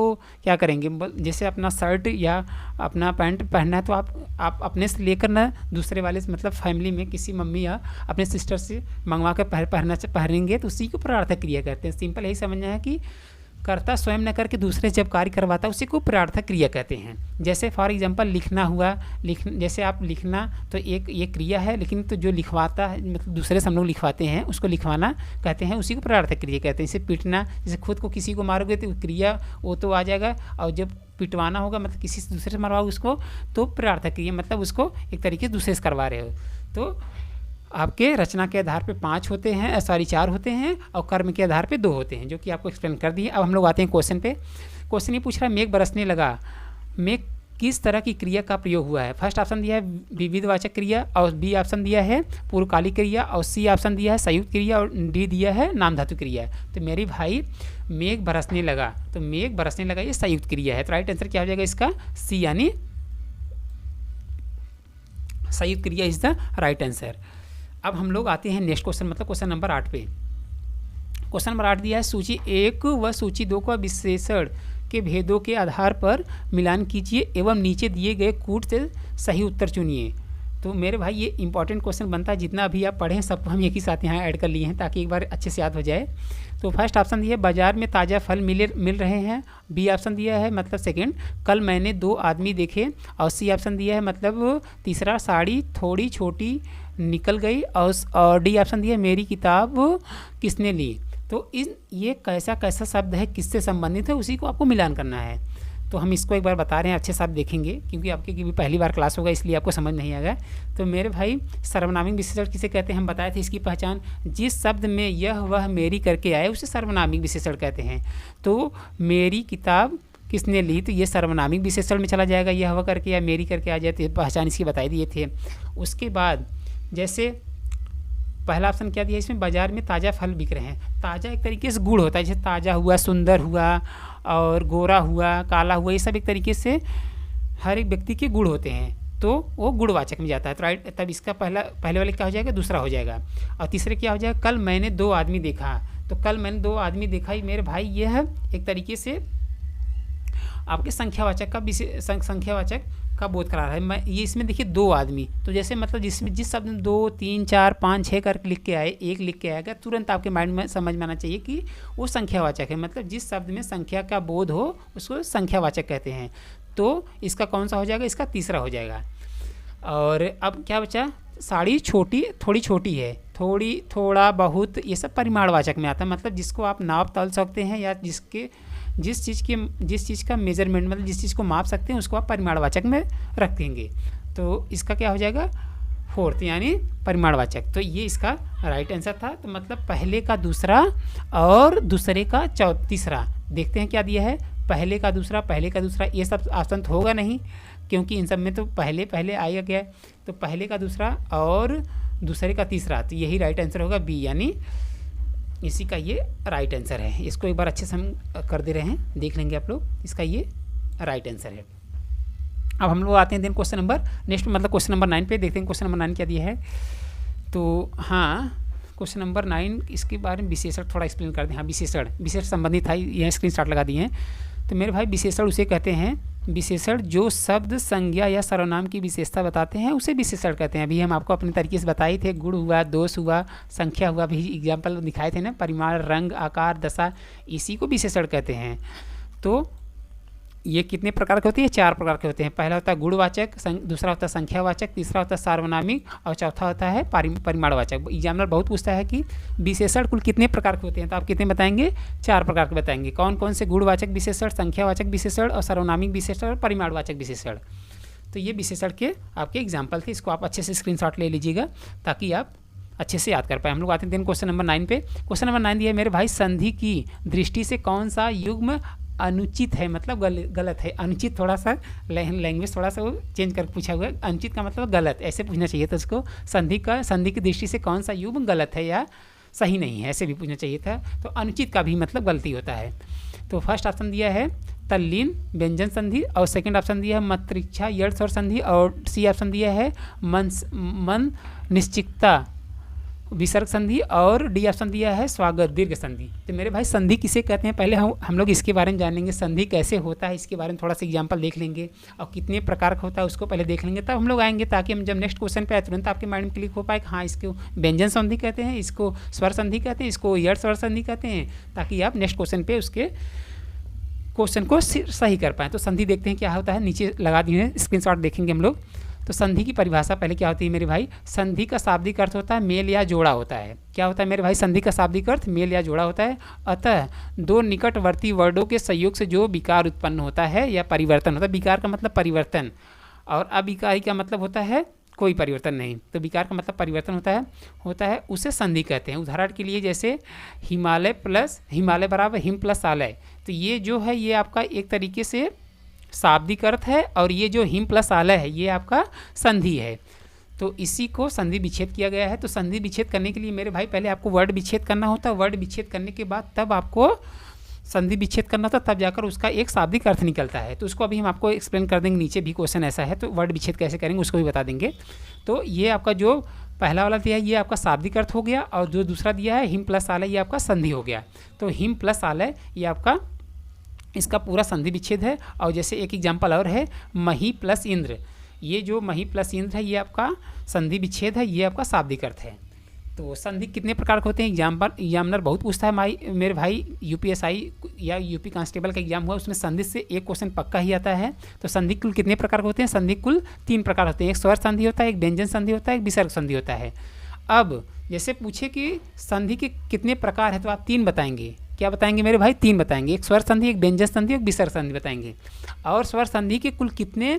[SPEAKER 1] क्या करेंगे? जैसे अपना शर्ट या अपना पैंट पहनना है तो आप अपने से लेकर ना दूसरे वाले से, मतलब फैमिली में किसी मम्मी या अपने सिस्टर से मंगवा कर पहनेंगे, तो उसी को प्रेरणार्थक क्रिया कहते हैं। सिंपल यही समझना है कि कर्ता स्वयं न करके दूसरे जब कार्य करवाता है उसी को प्रेरणार्थक क्रिया कहते हैं। जैसे फॉर एग्जांपल लिखना हुआ, जैसे आप लिखना तो ये क्रिया है, लेकिन तो जो लिखवाता है, मतलब दूसरे से हम लोग लिखवाते हैं उसको लिखवाना कहते हैं, उसी को प्रेरणार्थक क्रिया कहते हैं। जैसे पीटना, जैसे खुद को किसी को मारोगे तो क्रिया वो तो आ जाएगा, और जब पिटवाना होगा मतलब किसी से दूसरे से मरवाओगे उसको, तो प्रेरणार्थक क्रिया मतलब उसको एक तरीके से दूसरे से करवा रहे हो। तो आपके रचना के आधार पे 4 होते हैं और कर्म के आधार पे 2 होते हैं, जो कि आपको एक्सप्लेन कर दिए। अब हम लोग आते हैं क्वेश्चन पे। क्वेश्चन ये पूछ रहा है, मेघ बरसने लगा, मेघ किस तरह की क्रिया का प्रयोग हुआ है? फर्स्ट ऑप्शन दिया है विविधवाचक क्रिया, और बी ऑप्शन दिया है पूर्वकालिक क्रिया, और सी ऑप्शन दिया है संयुक्त क्रिया, और डी दिया है नाम धातु क्रिया। तो मेरी भाई मेघ बरसने लगा, तो मेघ बरसने लगा ये संयुक्त क्रिया है। तो राइट आंसर क्या हो जाएगा इसका? सी, यानी संयुक्त क्रिया इज द राइट आंसर। अब हम लोग आते हैं नेक्स्ट क्वेश्चन, मतलब क्वेश्चन नंबर 8 पे। क्वेश्चन नंबर 8 दिया है, सूची 1 व सूची 2 का विशेषण के भेदों के आधार पर मिलान कीजिए एवं नीचे दिए गए कूट से सही उत्तर चुनिए। तो मेरे भाई ये इंपॉर्टेंट क्वेश्चन बनता है, जितना अभी आप पढ़े हैं सबको हम एक ही साथ यहाँ ऐड कर लिए हैं ताकि एक बार अच्छे से याद हो जाए। तो फर्स्ट ऑप्शन दिया है, बाजार में ताज़ा फल मिल रहे हैं। बी ऑप्शन दिया है मतलब सेकंड, कल मैंने 2 आदमी देखे। और सी ऑप्शन दिया है मतलब तीसरा, साड़ी थोड़ी छोटी निकल गई। और डी ऑप्शन दिया है, मेरी किताब किसने ली। तो ये कैसा शब्द है, किससे संबंधित है, उसी को आपको मिलान करना है। तो हम इसको एक बार बता रहे हैं, अच्छे से आप देखेंगे, क्योंकि आपकी भी पहली बार क्लास होगा इसलिए आपको समझ नहीं आएगा। तो मेरे भाई सर्वनामिक विशेषण किसे कहते हैं, हम बताए थे इसकी पहचान। जिस शब्द में यह वह मेरी करके आए उसे सर्वनामिक विशेषण कहते हैं। तो मेरी किताब किसने ली, तो ये सर्वनामिक विशेषण में चला जाएगा, यह वह करके या मेरी करके आ जाए, तो पहचान इसकी बताई दिए थे। उसके बाद जैसे पहला ऑप्शन क्या दिया इसमें, बाजार में ताज़ा फल बिक रहे हैं। ताज़ा एक तरीके से गुड़ होता है, जैसे ताज़ा हुआ, सुंदर हुआ, और गोरा हुआ, काला हुआ, ये सब एक तरीके से हर एक व्यक्ति के गुण होते हैं, तो वो गुणवाचक में जाता है। तो राइट, तब इसका पहले वाले क्या हो जाएगा, दूसरा हो जाएगा। और तीसरे क्या हो जाएगा, कल मैंने 2 आदमी देखा। तो कल मैंने 2 आदमी देखा ही मेरे भाई, यह एक तरीके से आपके संख्यावाचक का बोध करा रहा है। मैं ये इसमें देखिए 2 आदमी, तो जैसे मतलब जिसमें जिस शब्द में 2 3 4 5 6 करके लिख के आए, एक लिख के आएगा, तुरंत आपके माइंड में समझ में आना चाहिए कि वो संख्यावाचक है। मतलब जिस शब्द में संख्या का बोध हो उसको संख्यावाचक कहते हैं। तो इसका कौन सा हो जाएगा? इसका तीसरा हो जाएगा। और अब क्या बचा? साड़ी छोटी, थोड़ी छोटी है, थोड़ी, थोड़ा, बहुत, ये सब परिमाणवाचक में आता है। मतलब जिसको आप नाप तौल सकते हैं या जिस चीज़ का मेजरमेंट, मतलब जिस चीज़ को माप सकते हैं उसको आप परिमाणवाचक में रख देंगे। तो इसका क्या हो जाएगा? 4th यानी परिमाणवाचक। तो ये इसका राइट आंसर था। तो मतलब पहले का दूसरा और दूसरे का तीसरा। देखते हैं क्या दिया है। पहले का दूसरा, ये सब ऑप्शन तो होगा नहीं क्योंकि इन सब में तो पहले आएगा क्या? तो पहले का दूसरा और दूसरे का तीसरा, तो यही राइट आंसर होगा बी, यानी इसी का ये राइट आंसर है। इसको एक बार अच्छे से हम कर दे रहे हैं, देख लेंगे आप लोग, इसका ये राइट आंसर है। अब हम लोग आते हैं देन क्वेश्चन नंबर नेक्स्ट, मतलब क्वेश्चन नंबर 9 पे। देखते हैं क्वेश्चन नंबर 9 क्या दिया है। तो हाँ, क्वेश्चन नंबर 9, इसके बारे में विशेषण थोड़ा एक्सप्लेन कर दें। हाँ, विशेषण संबंधित था, यह स्क्रीनशॉट लगा दिए हैं। तो मेरे भाई विशेषण उसे कहते हैं, विशेषण जो शब्द, संज्ञा या सर्वनाम की विशेषता बताते हैं उसे विशेषण कहते हैं। अभी हम आपको अपने तरीके से बताए थे, गुण हुआ, दोष हुआ, संख्या हुआ, भी एग्जाम्पल दिखाए थे ना, परिमाण, रंग, आकार, दशा, इसी को विशेषण कहते हैं। तो ये कितने प्रकार के होते हैं? 4 प्रकार के होते हैं। पहला होता है गुणवाचक, दूसरा होता है संख्यावाचक, तीसरा होता है सार्वनामिक और चौथा होता है परिमाणवाचक। एग्जामिनर बहुत पूछता है कि विशेषण कुल कितने प्रकार के होते हैं, तो आप कितने बताएंगे? 4 प्रकार के बताएंगे। कौन कौन से? गुणवाचक विशेषण, संख्यावाचक विशेषण और सार्वनामिक विशेषण और परिमाणवाचक विशेषण। तो ये विशेषण के आपके एग्जाम्पल थे। इसको आप अच्छे से स्क्रीनशॉट ले लीजिएगा ताकि आप अच्छे से याद कर पाए। हम लोग आते हैं क्वेश्चन नंबर 9 पे। क्वेश्चन नंबर 9 दिया है मेरे भाई, संधि की दृष्टि से कौन सा युग्म अनुचित है, मतलब गलत है। अनुचित थोड़ा सा लैंग्वेज थोड़ा सा वो चेंज कर पूछा हुआ है। अनुचित का मतलब गलत, ऐसे पूछना चाहिए था उसको। संधि की दृष्टि से कौन सा युग्म गलत है या सही नहीं है, ऐसे भी पूछना चाहिए था। तो अनुचित का भी मतलब गलती होता है। तो फर्स्ट ऑप्शन दिया है तल्लीन व्यंजन संधि, और सेकंड ऑप्शन दिया है मातृच्छा यड़ स्वर संधि, और सी ऑप्शन दिया है मन निश्चितता विसर्ग संधि, और डी ऑप्शन दिया है स्वागत दीर्घ संधि। तो मेरे भाई संधि किसे कहते हैं, पहले हम लोग इसके बारे में जानेंगे। संधि कैसे होता है इसके बारे में थोड़ा सा एग्जांपल देख लेंगे, और कितने प्रकार का होता है उसको पहले देख लेंगे, तब हम लोग आएंगे, ताकि हम जब नेक्स्ट क्वेश्चन पे आए तुरंत आपके माइंड में क्लिक हो पाए। हाँ, इसको व्यंजन संधि कहते हैं, इसको स्वर संधि कहते हैं, इसको यड़ स्वर संधि कहते हैं, ताकि आप नेक्स्ट क्वेश्चन पे उसके क्वेश्चन को सही कर पाएँ। तो संधि देखते हैं क्या होता है, नीचे लगा दिए हैं, स्क्रीनशॉट देखेंगे हम लोग। तो संधि की परिभाषा पहले क्या होती है मेरे भाई? संधि का शाब्दिक अर्थ होता है मेल या जोड़ा होता है। क्या होता है मेरे भाई? संधि का शाब्दिक अर्थ मेल या जोड़ा होता है। अतः 2 निकटवर्ती वर्डों के संयोग से जो विकार उत्पन्न होता है या परिवर्तन होता है, विकार का मतलब परिवर्तन, और अविकारी का मतलब होता है कोई परिवर्तन नहीं। तो विकार का मतलब परिवर्तन होता है उसे संधि कहते हैं। उदाहरण के लिए जैसे हिमालय बराबर हिम प्लस आलय, तो ये जो है ये आपका एक तरीके से शाब्दिक अर्थ है, और ये जो हिम प्लस आलय है ये आपका संधि है। तो इसी को संधि विच्छेद किया गया है। तो संधि विच्छेद करने के लिए मेरे भाई पहले आपको वर्ड विच्छेद करना होता है। वर्ड विच्छेद करने के बाद तब आपको संधि विच्छेद करना होता, तब जाकर उसका एक शाब्दिक अर्थ निकलता है। तो उसको अभी हम आपको एक्सप्लेन कर देंगे, नीचे भी क्वेश्चन ऐसा है, तो वर्ड विच्छेद कैसे करेंगे उसको भी बता देंगे। तो ये आपका जो पहला वाला दिया है ये आपका शाब्दिक अर्थ हो गया, और जो दूसरा दिया है हिम प्लस आलय ये आपका संधि हो गया। तो हिम प्लस आलय ये आपका इसका पूरा संधि विच्छेद है। और जैसे एक एग्जाम्पल और है मही प्लस इंद्र, ये जो मही प्लस इंद्र है ये आपका संधि विच्छेद है, ये आपका शाब्दिक अर्थ है। तो संधि कितने प्रकार के होते हैं एग्जामिनर बहुत पूछता है मेरे भाई। यूपीएसआई या यूपी कांस्टेबल का एग्जाम हुआ उसमें संधि से एक क्वेश्चन पक्का ही आता है। तो संधि कुल कितने प्रकार के होते हैं? संधि कुल 3 प्रकार होते हैं। एक स्वर संधि होता है, एक व्यंजन संधि होता है, एक विसर्ग संधि होता है। अब जैसे पूछे कि संधि के कितने प्रकार है, तो आप 3 बताएंगे। क्या बताएंगे मेरे भाई? 3 बताएंगे। एक स्वर संधि, एक व्यंजन संधि, एक विसर्ग संधि बताएंगे। और स्वर संधि के कुल कितने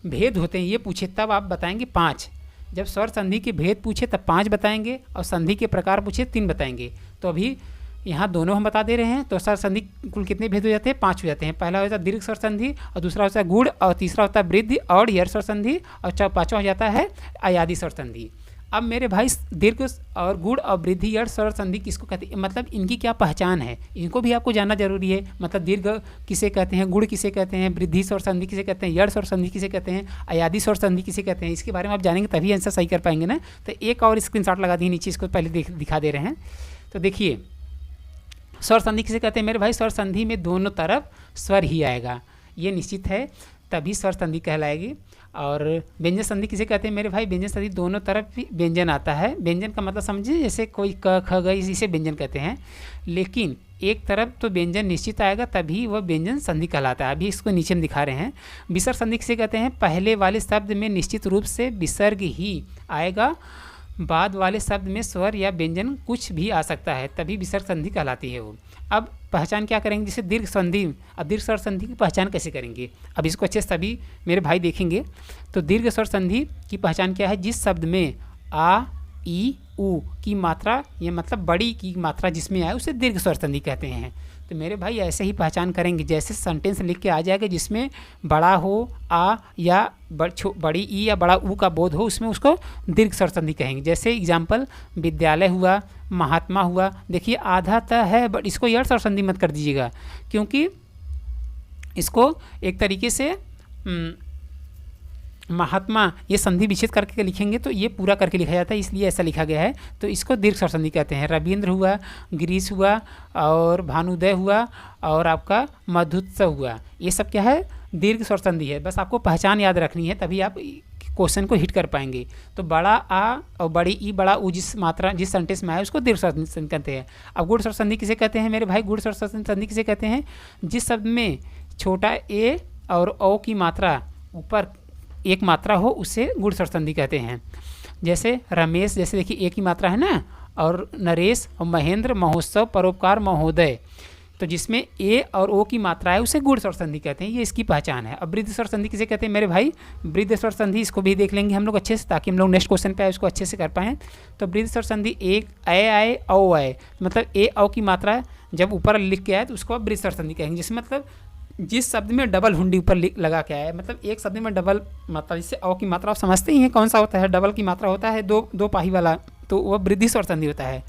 [SPEAKER 1] भेद होते हैं ये पूछे तब आप बताएंगे 5। जब स्वर संधि के भेद पूछे तब 5 बताएंगे, और संधि के प्रकार पूछे 3 बताएंगे। तो अभी यहाँ दोनों हम बता दे रहे हैं। तो स्वर संधि कुल कितने भेद हो जाते हैं? 5 हो जाते हैं। पहला होता है दीर्घ स्वर संधि, और दूसरा होता है गुण, और तीसरा होता है वृद्धि और यड़ स्वर संधि, और पाँचवा हो जाता है अयादि स्वर संधि। अब मेरे भाई दीर्घ और गुण और वृद्धि यड़ स्वर संधि किसको कहते हैं, मतलब इनकी क्या पहचान है, इनको भी आपको जानना जरूरी है। मतलब दीर्घ किसे कहते हैं, गुण किसे कहते हैं, वृद्धि स्वर संधि किसे कहते हैं, यड़ स्वर संधि किसे कहते हैं, अयादि स्वर संधि किसे कहते हैं, इसके बारे में आप जानेंगे तभी आंसर सही कर पाएंगे ना। तो एक और स्क्रीनशॉट लगा दी नीचे, इसको पहले दिखा दे रहे हैं। तो देखिए स्वर संधि किसे कहते हैं मेरे भाई? स्वर संधि में दोनों तरफ स्वर ही आएगा। ये निश्चित है, तभी स्वर संधि कहलाएगी। और व्यंजन संधि किसे कहते हैं मेरे भाई? व्यंजन संधि दोनों तरफ भी व्यंजन आता है। व्यंजन का मतलब समझिए, जैसे कोई क ख ग इसे व्यंजन कहते हैं, लेकिन एक तरफ तो व्यंजन निश्चित आएगा तभी वह व्यंजन संधि कहलाता है। अभी इसको नीचे में दिखा रहे हैं। विसर्ग संधि किसे कहते हैं? पहले वाले शब्द में निश्चित रूप से विसर्ग ही आएगा, बाद वाले शब्द में स्वर या व्यंजन कुछ भी आ सकता है, तभी विसर्ग संधि कहलाती है वो। अब पहचान क्या करेंगे? जैसे दीर्घ संधि। अब दीर्घ स्वर संधि की पहचान कैसे करेंगे? अब इसको अच्छे से सभी मेरे भाई देखेंगे। तो दीर्घ स्वर संधि की पहचान क्या है? जिस शब्द में आ, ई, उ की मात्रा, ये मतलब बड़ी की मात्रा जिसमें आए उसे दीर्घ स्वर संधि कहते हैं। तो मेरे भाई ऐसे ही पहचान करेंगे, जैसे सेंटेंस लिख के आ जाएगा जिसमें बड़ा हो आ या बड़ी ई या बड़ा ऊ का बोध हो, उसमें उसको दीर्घ स्वर संधि कहेंगे। जैसे एग्जाम्पल विद्यालय हुआ, महात्मा हुआ। देखिए आधा त है, बट इसको यड़ स्वर संधि मत कर दीजिएगा, क्योंकि इसको एक तरीके से महात्मा ये संधि विच्छेद करके लिखेंगे तो ये पूरा करके लिखा जाता है, इसलिए ऐसा लिखा गया है। तो इसको दीर्घ स्वर संधि कहते हैं। रविंद्र हुआ, गिरीश हुआ, और भानुदय हुआ, और आपका मधुत्सव हुआ, ये सब क्या है? दीर्घ स्वर संधि है। बस आपको पहचान याद रखनी है, तभी आप क्वेश्चन को हिट कर पाएंगे। तो बड़ा आ और बड़ी ई, बड़ा ऊ जिस मात्रा जिस सेंटेंस में आए उसको दीर्घ स्वर संधि कहते हैं। अब गुण स्वर संधि किसे कहते हैं मेरे भाई? गुण स्वर संधि किसे कहते हैं? जिस शब्द में छोटा ए और ओ की मात्रा ऊपर एक मात्रा हो उसे गुण स्वर संधि कहते हैं। जैसे रमेश, जैसे देखिए एक ही मात्रा है ना, और नरेश और महेंद्र, महोत्सव, परोपकार, महोदय, तो जिसमें ए और ओ की मात्रा है उसे गुण स्वर संधि कहते हैं। ये इसकी पहचान है। अब वृद्ध स्वर संधि किसे कहते हैं मेरे भाई? वृद्ध स्वर संधि, इसको भी देख लेंगे हम लोग अच्छे से, ताकि हम लोग नेक्स्ट क्वेश्चन पे आए उसको अच्छे से कर पाएँ। तो वृद्ध स्वर संधि एक ए आए औ आए, मतलब ए औ की मात्रा जब ऊपर लिख के आए तो उसको वृद्ध स्वर संधि कहेंगे। जिसमें मतलब जिस शब्द में डबल हुंडी ऊपर लगा के आया है, मतलब एक शब्द में डबल मात्रा, जिससे औ की मात्रा आप समझते ही हैं कौन सा होता है? डबल की मात्रा होता है, दो पाही वाला, तो वह वृद्धि स्वर संधि होता है।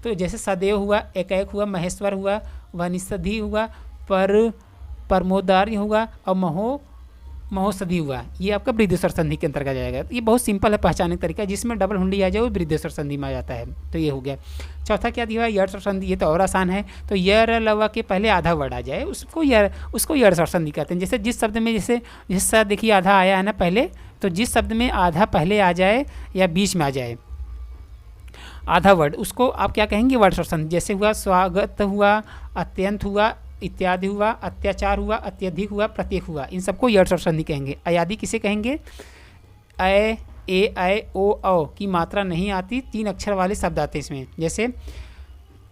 [SPEAKER 1] तो जैसे सदैव हुआ, एकाएक हुआ, महेश्वर हुआ, वनिषधि हुआ, परमोदार्य हुआ, और महोषधि हुआ, ये आपका वृद्धि स्वर संधि के अंतर्गत जाएगा। तो ये बहुत सिंपल है पहचानने का तरीका, जिसमें डबल हुंडी आ जाए वो वृद्धि स्वर संधि में आ जाता है। तो ये हो गया। चौथा क्या दिया हुआ? यड़ स्वर संधि। ये तो और आसान है। तो यर लवा के पहले आधा वर्ड आ जाए उसको यड़ स्वर संधि कहते हैं। जैसे जिस शब्द में जैसे देखिए आधा आया है ना पहले, तो जिस शब्द में आधा पहले आ जाए या बीच में आ जाए आधा वर्ड, उसको आप क्या कहेंगे? वर्ड स्वर संधि। जैसे हुआ स्वागत हुआ, अत्यंत हुआ, इत्यादि हुआ, अत्याचार हुआ, अत्यधिक हुआ, प्रत्येक हुआ, इन सबको यड़ स्वर संधि कहेंगे। अयादि किसे कहेंगे? ए ओ औ की मात्रा नहीं आती, 3 अक्षर वाले शब्द आते हैं इसमें। जैसे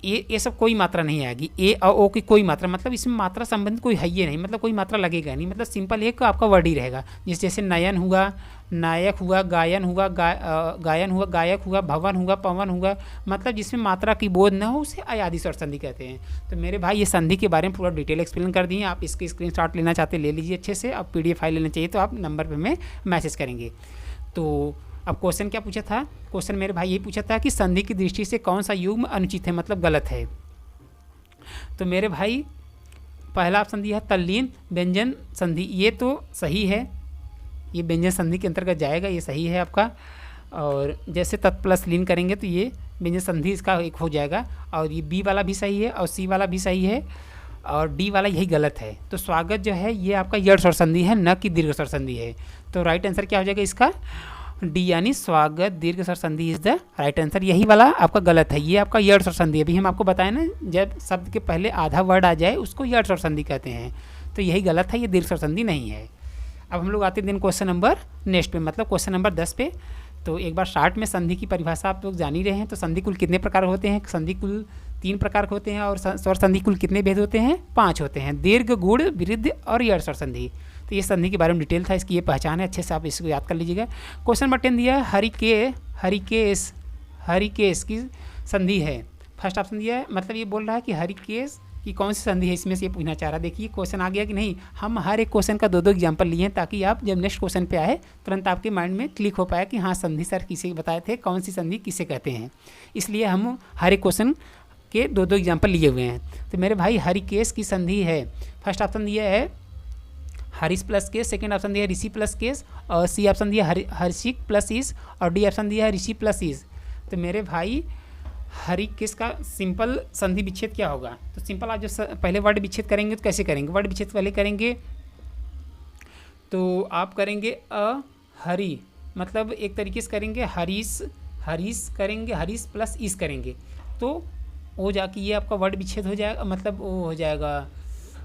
[SPEAKER 1] ये सब कोई मात्रा नहीं आएगी। ए ओ की कोई मात्रा, मतलब इसमें मात्रा संबंधित कोई है ही नहीं, मतलब कोई मात्रा लगेगा नहीं, मतलब सिंपल एक आपका वर्ड ही रहेगा। जैसे नयन हुआ, नायक हुआ, गायन हुआ, गायन हुआ, गायक हुआ, भवन हुआ, पवन हुआ, मतलब जिसमें मात्रा की बोध न हो उसे अयादि स्वर संधि कहते हैं। तो मेरे भाई ये संधि के बारे में पूरा डिटेल एक्सप्लेन कर दिए। आप इसके स्क्रीनशॉट लेना चाहते ले लीजिए अच्छे से। अब PDF फाइल लेना चाहिए तो आप नंबर पे में मैसेज करेंगे। तो अब क्वेश्चन क्या पूछा था? क्वेश्चन मेरे भाई ये पूछा था कि संधि की दृष्टि से कौन सा युग्म अनुचित है, मतलब गलत है। तो मेरे भाई पहला ऑप्शन दिया है तल्लीन व्यंजन संधि, ये तो सही है, ये व्यंजन संधि के अंतर्गत जाएगा, ये सही है आपका। और जैसे तत् प्लस लीन करेंगे तो ये व्यंजन संधि इसका एक हो जाएगा। और ये बी वाला भी सही है और सी वाला भी सही है और डी वाला यही गलत है। तो स्वागत जो है ये आपका यड़ स्वर संधि है, न कि दीर्घ स्वर संधि है। तो राइट आंसर क्या हो जाएगा इसका? डी, यानी स्वागत दीर्घ स्वर संधि इज द राइट आंसर। यही वाला आपका गलत है, ये आपका यड़ स्वर संधि। अभी हम आपको बताएं ना, जब शब्द के पहले आधा वर्ड आ जाए उसको यड़ स्वर संधि कहते हैं। तो यही गलत है, ये दीर्घ स्वर संधि नहीं है। अब हम लोग आते दिन क्वेश्चन नंबर नेक्स्ट पे, मतलब क्वेश्चन नंबर 10 पे। तो एक बार शार्ट में संधि की परिभाषा आप लोग जान ही रहे हैं। तो संधि कुल कितने प्रकार होते हैं? संधि कुल 3 प्रकार के होते हैं। और स्वर संधि कुल कितने भेद होते हैं? 5 होते हैं, दीर्घ, गुण, वृद्ध और यड़ स्वर संधि। तो ये संधि के बारे में डिटेल था, इसकी ये पहचान है, अच्छे से आप इसको याद कर लीजिएगा। क्वेश्चन नंबर 10 दिया है हरिकेश की संधि है। फर्स्ट ऑप्शन दिया है, मतलब ये बोल रहा है कि हरिकेश की कौन सी संधि है, इसमें से ये पूछना चाह रहा है। देखिए क्वेश्चन आ गया कि नहीं। हम हर एक क्वेश्चन का 2-2 एग्जाम्पल लिए हैं, ताकि आप जब नेक्स्ट क्वेश्चन पे आए तुरंत आपके माइंड में क्लिक हो पाया कि हाँ संधि सर किसे बताए थे, कौन सी संधि किसे कहते हैं। इसलिए हम हर एक क्वेश्चन के 2-2 एग्जाम्पल लिए हुए हैं। तो मेरे भाई हरिकेश की संधि है। फर्स्ट ऑप्शन दिया है Harish plus case, second option दिया है ऋषि प्लस केस, और सी ऑप्शन दिया हर्षिक प्लस इस, और डी ऑप्शन दिया है ऋषि प्लस इस। तो मेरे भाई हरिकेश का सिंपल संधि विच्छेद क्या होगा? तो सिंपल आप जो पहले वर्ड विच्छेद करेंगे तो कैसे करेंगे? वर्ड विच्छेद पहले करेंगे तो आप करेंगे हरी, मतलब एक तरीके से करेंगे हरीश, हरीश करेंगे, हरीश प्लस इस करेंगे तो हो जाके ये आपका वर्ड विच्छेद हो जाएगा, मतलब वो हो जाएगा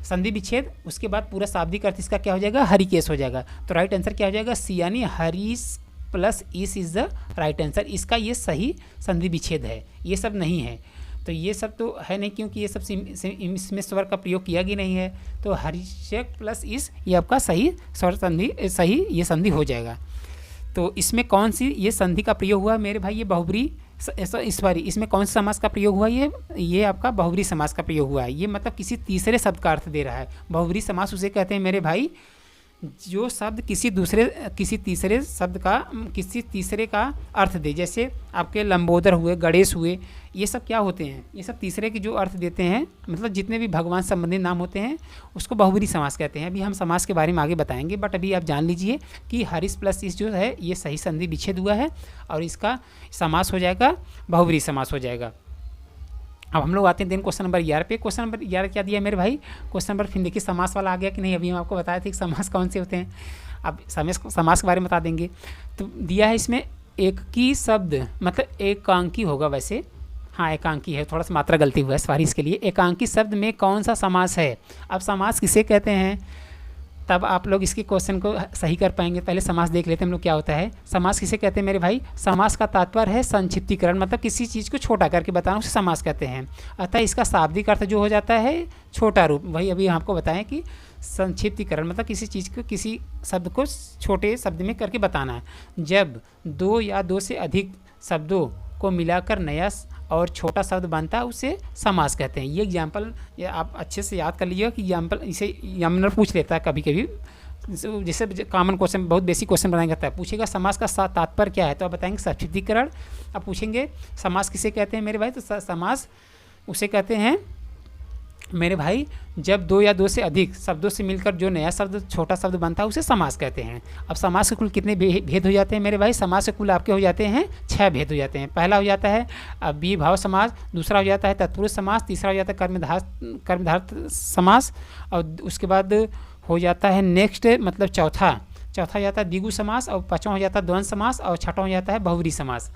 [SPEAKER 1] संधि विच्छेद। उसके बाद पूरा शाब्दिक अर्थ इसका क्या हो जाएगा, हरिकेश हो जाएगा। तो राइट आंसर क्या हो जाएगा, सी यानी हरीश प्लस इस इज़ द राइट आंसर। इसका ये सही संधि विच्छेद है, ये सब नहीं है। तो ये सब तो है नहीं, क्योंकि ये सब इसमें स्वर का प्रयोग किया ही नहीं है। तो हरीशक प्लस इस, ये आपका सही स्वर संधि, सही ये संधि हो जाएगा। तो इसमें कौन सी ये संधि का प्रयोग हुआ मेरे भाई, ये बहुब्री, इस बारी इसमें कौन सा समास का प्रयोग हुआ, ये आपका बहुब्री समास का प्रयोग हुआ है। ये मतलब किसी तीसरे शब्द का अर्थ दे रहा है। बहुब्री समास उसे कहते हैं मेरे भाई जो शब्द किसी तीसरे का अर्थ दे। जैसे आपके लंबोदर हुए, गणेश हुए, ये सब क्या होते हैं, ये सब तीसरे के जो अर्थ देते हैं, मतलब जितने भी भगवान संबंधी नाम होते हैं उसको बहुब्री समास कहते हैं। अभी हम समास के बारे में आगे बताएंगे, बट अभी आप जान लीजिए कि हरीश प्लस इस जो है ये सही संधि विच्छेद हुआ है और इसका समास हो जाएगा बहुब्री समास हो जाएगा। अब हम लोग आते हैं दिन क्वेश्चन नंबर 11 पे। क्वेश्चन नंबर 11 क्या दिया मेरे भाई, क्वेश्चन नंबर फिर देखिए समास वाला आ गया कि नहीं। अभी हम आपको बताए थे कि समास कौन से होते हैं, अब समास के बारे में बता देंगे। तो दिया है इसमें एकांकी शब्द, मतलब एकांकी होगा वैसे, हाँ एकांकी है, थोड़ा सा मात्रा गलती हुआ है, सॉरी इसके लिए। एकांकी शब्द में कौन सा समास है। अब समास किसे कहते हैं, तब आप लोग इसके क्वेश्चन को सही कर पाएंगे। पहले समास देख लेते हैं हम लोग क्या होता है। समास किसे कहते हैं मेरे भाई, समास का तात्पर्य है संक्षिप्तीकरण, मतलब किसी चीज़ को छोटा करके बताना, उसे समास कहते हैं। अतः इसका शाब्दिक अर्थ जो हो जाता है छोटा रूप, वही अभी आपको बताएं कि संक्षिप्तीकरण मतलब किसी चीज़ को, किसी शब्द को छोटे शब्द में करके बताना है। जब दो या दो से अधिक शब्दों को मिलाकर नया और छोटा शब्द बनता है उसे समास कहते हैं। ये एग्जाम्पल आप अच्छे से याद कर लीजिएगा कि एग्जाम्पल इसे एग्जामिनर पूछ लेता है कभी कभी, जैसे कॉमन क्वेश्चन, बहुत बेसिक क्वेश्चन बनाया जाता है, पूछेगा समास का तात्पर्य क्या है, तो आप बताएंगे संक्षिप्तीकरण। अब पूछेंगे समास किसे कहते हैं मेरे भाई, तो समास उसे कहते हैं मेरे भाई जब दो या दो से अधिक शब्दों से मिलकर जो नया शब्द, छोटा शब्द बनता है उसे समास कहते हैं। अब समास के कुल कितने भेद हो जाते हैं मेरे भाई, समास के कुल आपके हो जाते हैं 6 भेद हो जाते हैं। पहला हो जाता है विभाव समास, दूसरा हो जाता है तत्पुरुष समास, तीसरा हो जाता है कर्मधारय समास, और उसके बाद हो जाता है नेक्स्ट मतलब चौथा हो जाता है द्विगु समास, और पाँचवां हो जाता है द्वंद्व समास, और छठवां हो जाता है बहुब्री समास।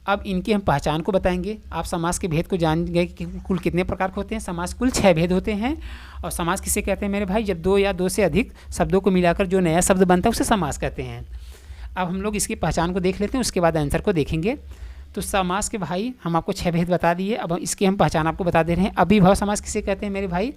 [SPEAKER 1] अब इनकी हम पहचान को बताएंगे, आप समास के भेद को जान गए कि कुल कितने प्रकार के होते हैं। समास कुल 6 भेद होते हैं। और समास किसे कहते हैं मेरे भाई, जब दो या दो से अधिक शब्दों को मिलाकर जो नया शब्द बनता है उसे समास कहते हैं। अब हम लोग इसकी पहचान को देख लेते हैं, उसके बाद आंसर को देखेंगे। तो समास के भाई हम आपको 6 भेद बता दिए, अब इसकी हम पहचान आपको बता दे रहे हैं। अभिभाव समास किसे कहते हैं मेरे भाई,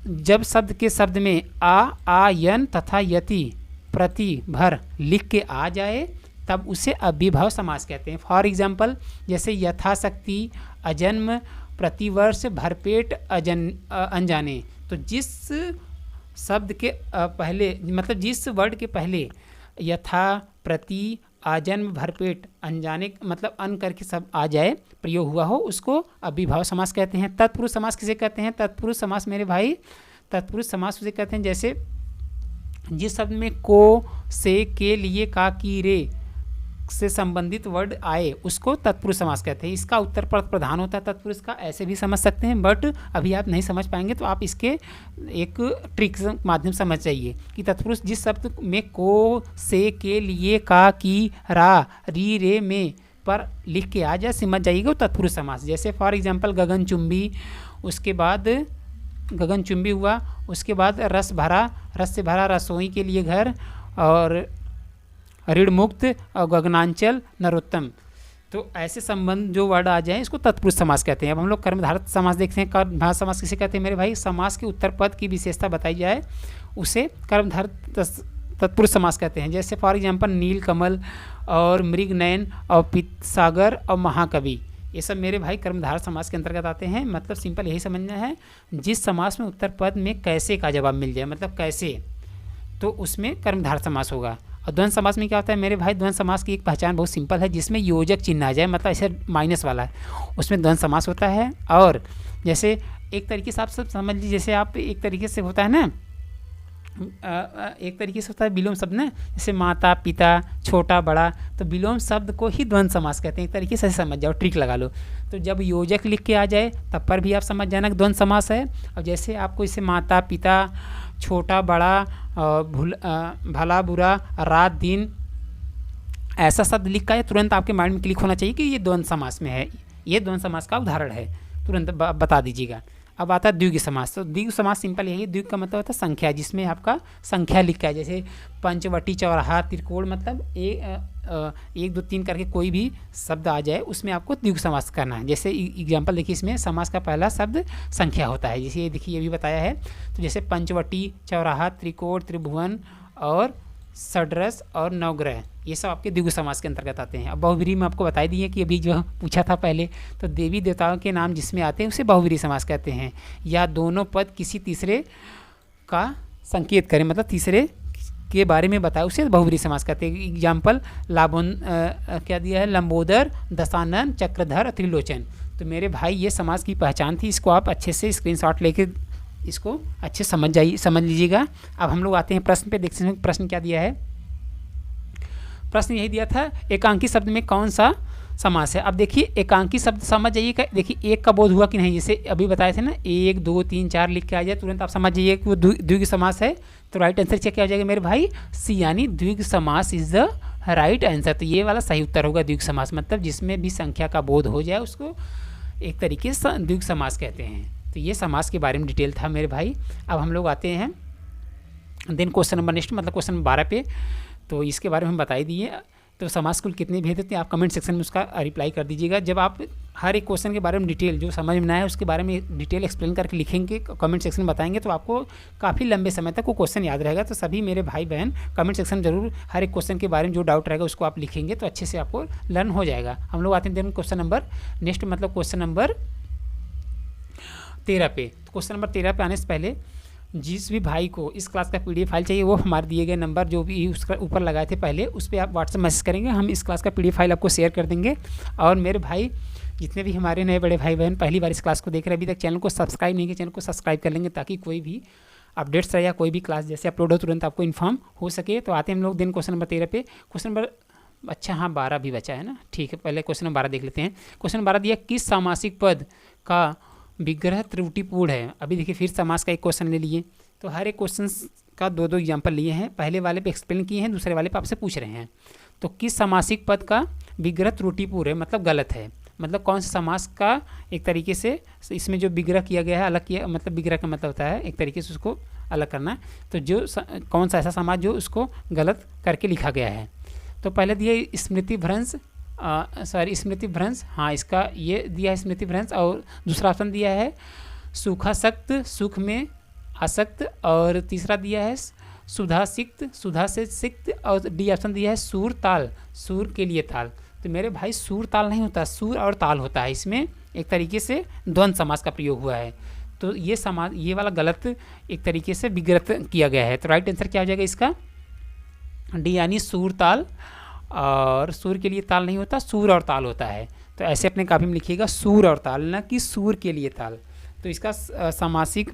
[SPEAKER 1] जब शब्द के शब्द में आ, यन तथा यति प्रति भर लिख के आ जाए तब उसे अभिभाव समास कहते हैं। फॉर एग्जाम्पल जैसे यथाशक्ति, अजन्म, प्रतिवर्ष, भरपेट, अनजाने। तो जिस शब्द के पहले, मतलब जिस वर्ड के पहले यथा, प्रति, आजन्म, भरपेट, अनजाने मतलब अन करके सब आ जाए, प्रयोग हुआ हो, उसको अभिभाव समास कहते हैं। तत्पुरुष समास किसे कहते हैं, तत्पुरुष समास मेरे भाई, तत्पुरुष समास उसे कहते हैं जैसे जिस शब्द में को, से, के, लिए, का, की, रे से संबंधित वर्ड आए उसको तत्पुरुष समास कहते हैं। इसका उत्तर पद प्रधान होता है तत्पुरुष का, ऐसे भी समझ सकते हैं, बट अभी आप नहीं समझ पाएंगे तो आप इसके एक ट्रिक के माध्यम से समझ जाइए कि तत्पुरुष जिस शब्द में को, से, के, लिए, का, की, रा, री, रे में पर लिख के आ जाए, समझ जाइएगा वो तत्पुरुष समास। जैसे फॉर एग्जाम्पल गगनचुंबी, उसके बाद गगनचुंबी हुआ, उसके बाद रस भरा, रस से भरा रसोई के लिए घर, और ऋण मुक्त, और गगनांचल, नरोत्तम। तो ऐसे संबंध जो वर्ड आ जाए इसको तत्पुरुष समास कहते हैं। अब हम लोग कर्मधारय समास देखते हैं। कर्मधारय समास किसे कहते हैं मेरे भाई, समास के उत्तर पद की विशेषता बताई जाए उसे कर्मधारय तत्पुरुष समास कहते हैं। जैसे फॉर एग्जाम्पल नील कमल, और मृग नयन, और पित्तसागर, और महाकवि, ये सब मेरे भाई कर्मधारय समास के अंतर्गत आते हैं। मतलब सिंपल यही समझना है, जिस समास में उत्तर पद में कैसे का जवाब मिल जाए, मतलब कैसे, तो उसमें कर्मधारय समास होगा। और द्वंद्व समास में क्या होता है मेरे भाई, द्वंद्व समास की एक पहचान बहुत सिंपल है, जिसमें योजक चिन्ह आ जाए, मतलब ऐसे माइनस वाला है, उसमें द्वंद्व समास होता है। और जैसे एक तरीके से आप सब समझ लीजिए, जैसे आप एक तरीके से होता है ना, एक तरीके से होता है विलोम शब्द ना, जैसे माता, पिता, छोटा, बड़ा, तो विलोम शब्द को ही द्वंद्व समास कहते हैं। एक तरीके से समझ जाओ, ट्रिक लगा लो। तो जब योजक लिख के आ जाए तब पर भी आप समझ जाना कि द्वंद्व समास है। और जैसे आपको इसे माता, पिता, छोटा, बड़ा, भला बुरा, रात दिन, ऐसा शब्द लिखा है तुरंत आपके माइंड में क्लिक होना चाहिए कि ये द्वंद्व समास में है, ये द्वंद्व समास का उदाहरण है, तुरंत बता दीजिएगा। अब आता है द्विगु समास। तो द्विगु समास सिंपल यही है, द्विगु का मतलब होता है संख्या, जिसमें आपका संख्या लिखा है, जैसे पंचवटी, चौराहा, त्रिकोण, मतलब 1 2 3 करके कोई भी शब्द आ जाए उसमें आपको द्विगु समास करना है। जैसे एग्जाम्पल देखिए, इसमें समास का पहला शब्द संख्या होता है, जैसे ये देखिए ये भी बताया है। तो जैसे पंचवटी, चौराहा, त्रिकोण, त्रिभुवन और षड्रस और नवग्रह, ये सब आपके द्विगु समास के अंतर्गत आते हैं। अब बहुव्रीहि में आपको बता दिए कि अभी जो पूछा था पहले, तो देवी देवताओं के नाम जिसमें आते हैं उसे बहुव्रीहि समास कहते हैं, या दोनों पद किसी तीसरे का संकेत करें, मतलब तीसरे के बारे में बताए उसे बहुव्रीहि समास कहते हैं। एग्जाम्पल क्या दिया है, लंबोदर, दशानन, चक्रधर, त्रिलोचन। तो मेरे भाई ये समास की पहचान थी, इसको आप अच्छे से स्क्रीनशॉट लेके इसको अच्छे समझ लीजिएगा। अब हम लोग आते हैं प्रश्न पे, देखते हैं प्रश्न क्या दिया है। प्रश्न यही दिया था, एकांकी शब्द में कौन सा समास है। अब देखिए एकांकी शब्द समझ जाइए, देखिए एक का बोध हुआ कि नहीं, जैसे अभी बताए थे ना 1 2 3 4 लिख के आ जाए तुरंत आप समझ जाइए कि वो द्विगु समास है। तो राइट आंसर क्या हो जाएगा मेरे भाई, सी, यानी द्विगु समास इज द राइट आंसर। तो ये वाला सही उत्तर होगा द्विगु समास, मतलब जिसमें भी संख्या का बोध हो जाए उसको एक तरीके से द्विगु समास कहते हैं। तो ये समास के बारे में डिटेल था मेरे भाई। अब हम लोग आते हैं देन क्वेश्चन नंबर नेक्स्ट, मतलब क्वेश्चन 12 पे। तो इसके बारे में हम बता ही दिए। तो समास कुल कितने भेद होते हैं आप कमेंट सेक्शन में उसका रिप्लाई कर दीजिएगा। जब आप हर एक क्वेश्चन के बारे में डिटेल जो समझ में ना है उसके बारे में डिटेल एक्सप्लेन करके लिखेंगे, कमेंट सेक्शन में बताएंगे, तो आपको काफ़ी लंबे समय तक वो क्वेश्चन याद रहेगा। तो सभी मेरे भाई बहन कमेंट सेक्शन जरूर हर एक क्वेश्चन के बारे में जो डाउट रहेगा उसको आप लिखेंगे तो अच्छे से आपको लर्न हो जाएगा। हम लोग आते हैं देन क्वेश्चन नंबर नेक्स्ट, मतलब क्वेश्चन नंबर 13 पे। तो क्वेश्चन नंबर 13 पे आने से पहले जिस भी भाई को इस क्लास का पीडीएफ फाइल चाहिए वो हमारे दिए गए नंबर जो भी उसका ऊपर लगाए थे पहले, उस पर आप व्हाट्सएप मैसेज करेंगे, हम इस क्लास का पीडीएफ फाइल आपको शेयर कर देंगे। और मेरे भाई जितने भी हमारे नए बड़े भाई बहन पहली बार इस क्लास को देख रहे हैं, अभी तक चैनल को सब्सक्राइब नहीं किया, चैनल को सब्सक्राइब कर लेंगे ताकि कोई भी अपडेट्स रहे या कोई भी क्लास जैसे अपलोड हो तुरंत आपको इन्फॉर्म हो सके। तो आते हैं हम लोग दिन क्वेश्चन नंबर 13 पे। क्वेश्चन नंबर 12 भी बचा है ना, ठीक है, पहले क्वेश्चन नंबर 12 देख लेते हैं। क्वेश्चन 12 दिया, किस सामासिक पद का विग्रह त्रुटिपूर्ण है। अभी देखिए फिर समास का एक क्वेश्चन ले लिए, तो हर एक क्वेश्चन का 2 एग्जाम्पल लिए हैं, पहले वाले पे एक्सप्लेन किए हैं, दूसरे वाले पे आपसे पूछ रहे हैं। तो किस समासिक पद का विग्रह त्रुटिपूर्ण है, मतलब गलत है, मतलब कौन से समास का एक तरीके से इसमें जो विग्रह किया गया है अलग किया, मतलब विग्रह का मतलब होता है एक तरीके से उसको अलग करना। तो जो कौन सा ऐसा समास जो उसको गलत करके लिखा गया है। तो पहले दिया स्मृति भ्रंश, स्मृति भ्रंश, हाँ इसका ये दिया है स्मृति भ्रंश। और दूसरा ऑप्शन दिया है सुखासक्त, सुख में आसक्त। और तीसरा दिया है सुधासिक्त, सुधा से सिक्त। और डी ऑप्शन दिया है सूर ताल, सूर के लिए ताल। तो मेरे भाई सूर ताल नहीं होता, सूर और ताल होता है, इसमें एक तरीके से द्वंद्व समास का प्रयोग हुआ है। तो ये समास ये वाला गलत एक तरीके से विग्रह किया गया है। तो राइट आंसर क्या हो जाएगा इसका, डी यानी सूर ताल। और सूर के लिए ताल नहीं होता, सूर और ताल होता है। तो ऐसे अपने कापी में लिखिएगा सूर और ताल, ना कि सूर के लिए ताल। तो इसका सामासिक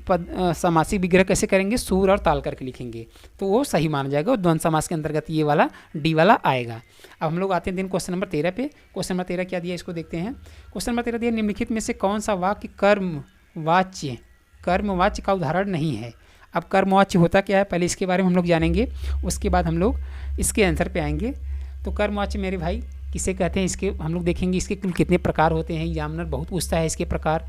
[SPEAKER 1] विग्रह कैसे करेंगे, सूर और ताल करके लिखेंगे तो वो सही माना जाएगा, और द्वंद्व समास के अंतर्गत ये वाला डी वाला आएगा। अब हम लोग आते हैं दिन क्वेश्चन नंबर 13 पे। क्वेश्चन नंबर 13 क्या दिया इसको देखते हैं। क्वेश्चन नंबर 13 दिया, निम्नलिखित में से कौन सा वाक्य कर्मवाच्य का उदाहरण नहीं है। अब कर्मवाच्य होता क्या है पहले इसके बारे में हम लोग जानेंगे, उसके बाद हम लोग इसके आंसर पे आएंगे। तो कर्मवाच्य मेरे भाई किसे कहते हैं, इसके हम लोग देखेंगे इसके कुल कितने प्रकार होते हैं, एग्जामिनर बहुत पूछता है इसके प्रकार,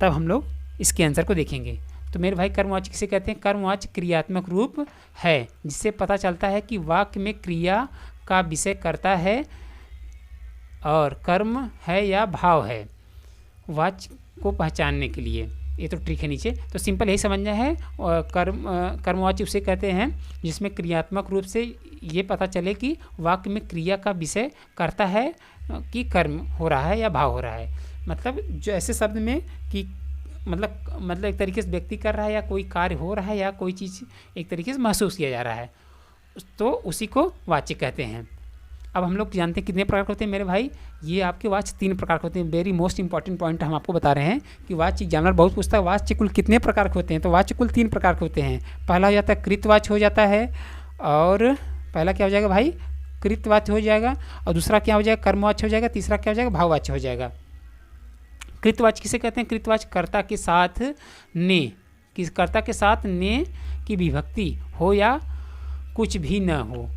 [SPEAKER 1] तब हम लोग इसके आंसर को देखेंगे। तो मेरे भाई कर्मवाच्य किसे कहते हैं, कर्मवाच्य क्रियात्मक रूप है जिससे पता चलता है कि वाक्य में क्रिया का विषय कर्ता है और कर्म है या भाव है, वाच्य को पहचानने के लिए। ये तो ट्रिक है नीचे, तो सिंपल यही समझना है। और कर्मवाच्य उसे कहते हैं जिसमें क्रियात्मक रूप से ये पता चले कि वाक्य में क्रिया का विषय करता है कि कर्म हो रहा है या भाव हो रहा है। मतलब जो ऐसे शब्द में कि मतलब एक तरीके से व्यक्ति कर रहा है या कोई कार्य हो रहा है या कोई चीज़ एक तरीके से महसूस किया जा रहा है, तो उसी को वाच्य कहते हैं। अब हम लोग जानते हैं कितने प्रकार के होते हैं मेरे भाई, ये आपके वाच्य 3 प्रकार के होते हैं। वेरी मोस्ट इंपॉर्टेंट पॉइंट हम आपको बता रहे हैं कि वाच्य एग्जामिनर बहुत पूछता है वाच्य कुल कितने प्रकार के होते हैं। तो वाच्य कुल 3 प्रकार के होते हैं। पहला हो जाता है कृतवाच्य हो जाता है, और पहला क्या हो जाएगा भाई कृतवाच्य हो जाएगा, और दूसरा क्या हो जाएगा कर्मवाच्य हो जाएगा, तीसरा क्या हो जाएगा भाववाच्य हो जाएगा। कृतवाच्य किसे कहते हैं, कृतवाच्य कर्ता के साथ ने, किस कर्ता के साथ ने की विभक्ति हो या कुछ भी न हो।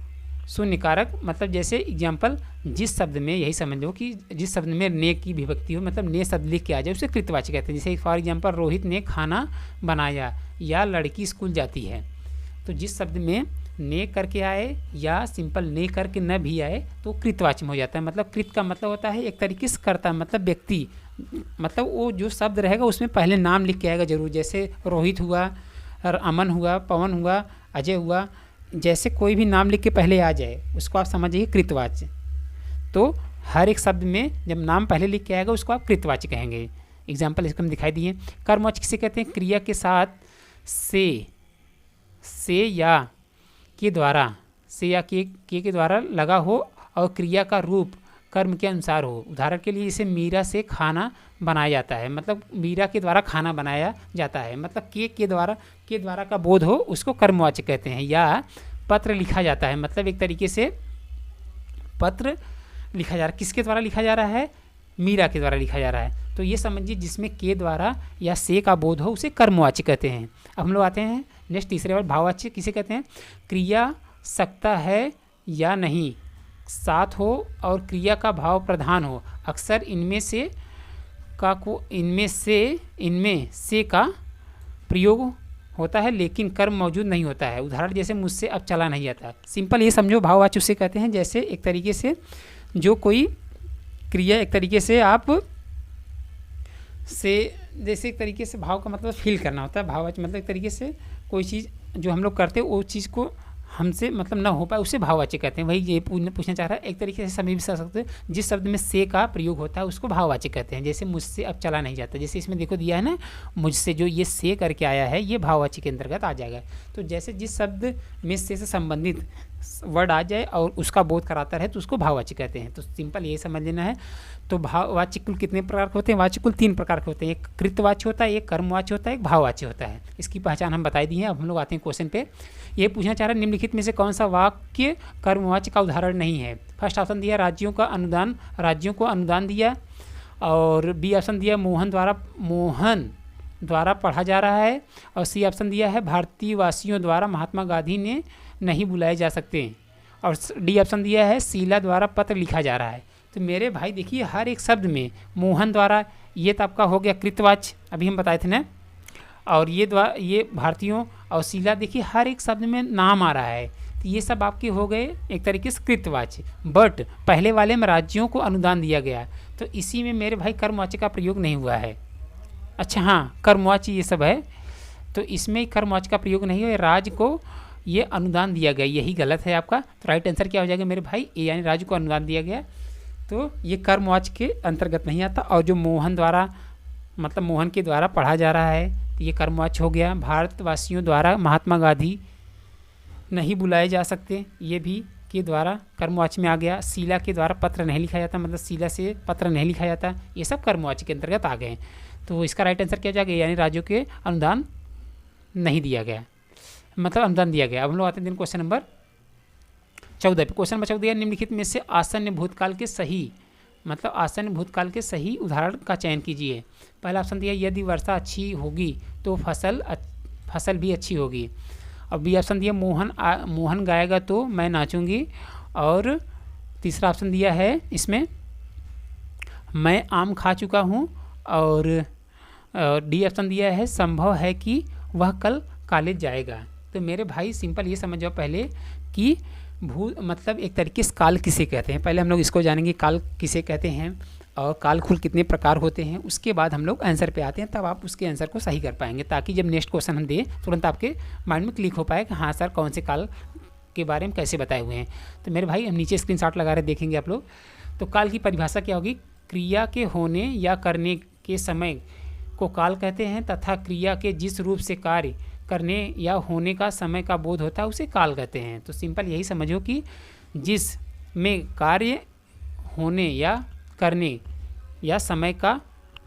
[SPEAKER 1] शून्य कारक मतलब जैसे एग्जाम्पल, जिस शब्द में, यही समझ लो कि जिस शब्द में ने की विभक्ति हो, मतलब ने शब्द लिख के आ जाए, उसे कृतवाची कहते हैं। जैसे फॉर एग्जाम्पल, रोहित ने खाना बनाया या लड़की स्कूल जाती है। तो जिस शब्द में ने करके आए या सिंपल ने करके न भी आए तो कृतवाची में हो जाता है। मतलब कृत का मतलब होता है एक तरीके से कर्ता, मतलब व्यक्ति, मतलब वो जो शब्द रहेगा उसमें पहले नाम लिख के आएगा जरूर। जैसे रोहित हुआ, अमन हुआ, पवन हुआ, अजय हुआ, जैसे कोई भी नाम लिख के पहले आ जाए उसको आप समझिए कृतवाची। तो हर एक शब्द में जब नाम पहले लिख के आएगा उसको आप कृतवाची कहेंगे। एग्जाम्पल इसको हम दिखाई दिए। कर्मवाची किसे कहते हैं? क्रिया के साथ से या के द्वारा, से या के द्वारा लगा हो और क्रिया का रूप कर्म के अनुसार हो। उदाहरण के लिए इसे मीरा से खाना बनाया जाता है, मतलब मीरा के द्वारा खाना बनाया जाता है, मतलब के द्वारा का बोध हो उसको कर्मवाची कहते हैं। या पत्र लिखा जाता है, मतलब एक तरीके से पत्र लिखा जा रहा है, किसके द्वारा लिखा जा रहा है? मीरा के द्वारा लिखा जा रहा है। तो ये समझिए जिसमें के द्वारा या से का बोध हो उसे कर्मवाची कहते हैं। अब हम लोग आते हैं नेक्स्ट तीसरे वर्ड, भाववाची किसे कहते हैं? क्रिया सकता है या नहीं साथ हो और क्रिया का भाव प्रधान हो। अक्सर इनमें से का प्रयोग होता है लेकिन कर्म मौजूद नहीं होता है। उदाहरण जैसे मुझसे अब चला नहीं जाता। सिंपल ये समझो भाववाची उसे कहते हैं जैसे एक तरीके से जो कोई क्रिया एक तरीके से आप से, जैसे एक तरीके से भाव का मतलब फील करना होता है। भाववाची मतलब एक तरीके से कोई चीज़ जो हम लोग करते हैं वो चीज़ को हमसे मतलब ना हो पाए उसे भाववाची कहते हैं। वही ये पूछना चाह रहा है। एक तरीके से समझ भी सकते हैं जिस शब्द में से का प्रयोग होता है उसको भाववाची कहते हैं। जैसे मुझसे अब चला नहीं जाता, जैसे इसमें देखो दिया है ना मुझसे, जो ये से करके आया है ये भाववाची के अंतर्गत आ जाएगा। तो जैसे जिस शब्द में से संबंधित वर्ड आ जाए और उसका बोध कराता रहे तो उसको भाववाची कहते हैं। तो सिंपल ये समझ लेना है। तो भाववाची कुल कितने प्रकार के होते हैं? वाची कुल 3 प्रकार के होते हैं। एक कृतवाची होता है, एक कर्मवाची होता है, एक भाववाची होता है। इसकी पहचान हम बताई दी है। अब हम लोग आते हैं क्वेश्चन पे। ये पूछना चाह रहा है निम्नलिखित में से कौन सा वाक्य कर्मवाची का उदाहरण नहीं है? फर्स्ट ऑप्शन दिया राज्यों को अनुदान दिया, और बी ऑप्शन दिया मोहन द्वारा पढ़ा जा रहा है, और सी ऑप्शन दिया है भारतीयवासियों द्वारा महात्मा गांधी ने नहीं बुलाए जा सकते, और डी ऑप्शन दिया है शीला द्वारा पत्र लिखा जा रहा है। तो मेरे भाई देखिए हर एक शब्द में मोहन द्वारा, ये तो आपका हो गया कृतवाच, अभी हम बताए थे ना, और ये भारतीयों और शीला, देखिए हर एक शब्द में नाम आ रहा है। तो ये सब आपके हो गए एक तरीके से कृतवाच। बट पहले वाले में राज्यों को अनुदान दिया गया, तो इसी में मेरे भाई कर्मवाची का प्रयोग नहीं हुआ है। अच्छा हाँ, कर्मवाची ये सब है, तो इसमें कर्मवाची का प्रयोग नहीं हुआ। राज्य को ये अनुदान दिया गया, यही गलत है आपका। तो राइट आंसर क्या हो जाएगा मेरे भाई? ए, यानी राज्य को अनुदान दिया गया, तो ये कर्मवाची के अंतर्गत नहीं आता। और जो मोहन द्वारा मतलब मोहन के द्वारा पढ़ा जा रहा है तो ये कर्मवाची हो गया। भारतवासियों द्वारा महात्मा गांधी नहीं बुलाए जा सकते, ये भी के द्वारा कर्मवाची में आ गया। शीला के द्वारा पत्र नहीं लिखा जाता, मतलब शीला से पत्र नहीं लिखा जाता, ये सब कर्मवाची के अंतर्गत आ गए। तो इसका राइट आंसर क्या हो जाएगा? यानी राज्यों के अनुदान नहीं दिया गया, मतलब अनुदान दिया गया। अब हम लोग आते हैं क्वेश्चन नंबर 14 पे। क्वेश्चन नंबर 14, निम्नलिखित में से आसन्न भूतकाल के सही, मतलब आसन्न भूतकाल के सही उदाहरण का चयन कीजिए। पहला ऑप्शन दिया यदि वर्षा अच्छी होगी तो फसल भी अच्छी होगी, और बी ऑप्शन दिया मोहन गाएगा तो मैं नाचूंगी, और तीसरा ऑप्शन दिया है इसमें मैं आम खा चुका हूँ, और डी ऑप्शन दिया है संभव है कि वह कल कॉलेज जाएगा। तो मेरे भाई सिंपल ये समझ जाओ पहले कि मतलब एक तरीके से काल किसे कहते हैं। पहले हम लोग इसको जानेंगे काल किसे कहते हैं और काल कुल कितने प्रकार होते हैं, उसके बाद हम लोग आंसर पे आते हैं, तब आप उसके आंसर को सही कर पाएंगे, ताकि जब नेक्स्ट क्वेश्चन हम दें तुरंत आपके माइंड में क्लिक हो पाए कि हाँ सर कौन से काल के बारे में कैसे बताए हुए हैं। तो मेरे भाई हम नीचे स्क्रीनशॉट लगा रहे देखेंगे आप लोग। तो काल की परिभाषा क्या होगी? क्रिया के होने या करने के समय को काल कहते हैं, तथा क्रिया के जिस रूप से कार्य करने या होने का समय का बोध होता है उसे काल कहते हैं। तो सिंपल यही समझो कि जिस में कार्य होने या करने या समय का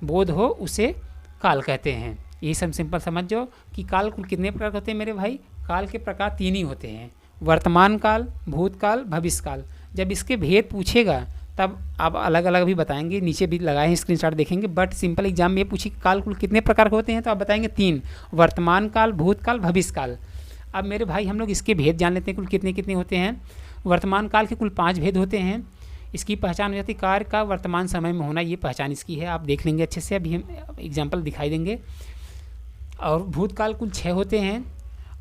[SPEAKER 1] बोध हो उसे काल कहते हैं। यही सब सिंपल समझ जाओ कि काल कुल कितने प्रकार होते हैं मेरे भाई? काल के प्रकार 3 ही होते हैं, वर्तमान काल, भूतकाल, भविष्यकाल। जब इसके भेद पूछेगा तब आप अलग अलग भी बताएंगे, नीचे भी लगाए हैं स्क्रीनशॉट देखेंगे। बट सिंपल एग्जाम में ये पूछी कि काल कुल कितने प्रकार के होते हैं, तो आप बताएंगे 3, वर्तमान काल, भूतकाल, भविष्यकाल। अब मेरे भाई हम लोग इसके भेद जान लेते हैं, कुल कितने कितने होते हैं। वर्तमान काल के कुल 5 भेद होते हैं। इसकी पहचान हो जाती है कार्य का वर्तमान समय में होना, ये पहचान इसकी है, आप देख लेंगे अच्छे से, अभी हम एग्जाम्पल दिखाई देंगे। और भूतकाल कुल 6 होते हैं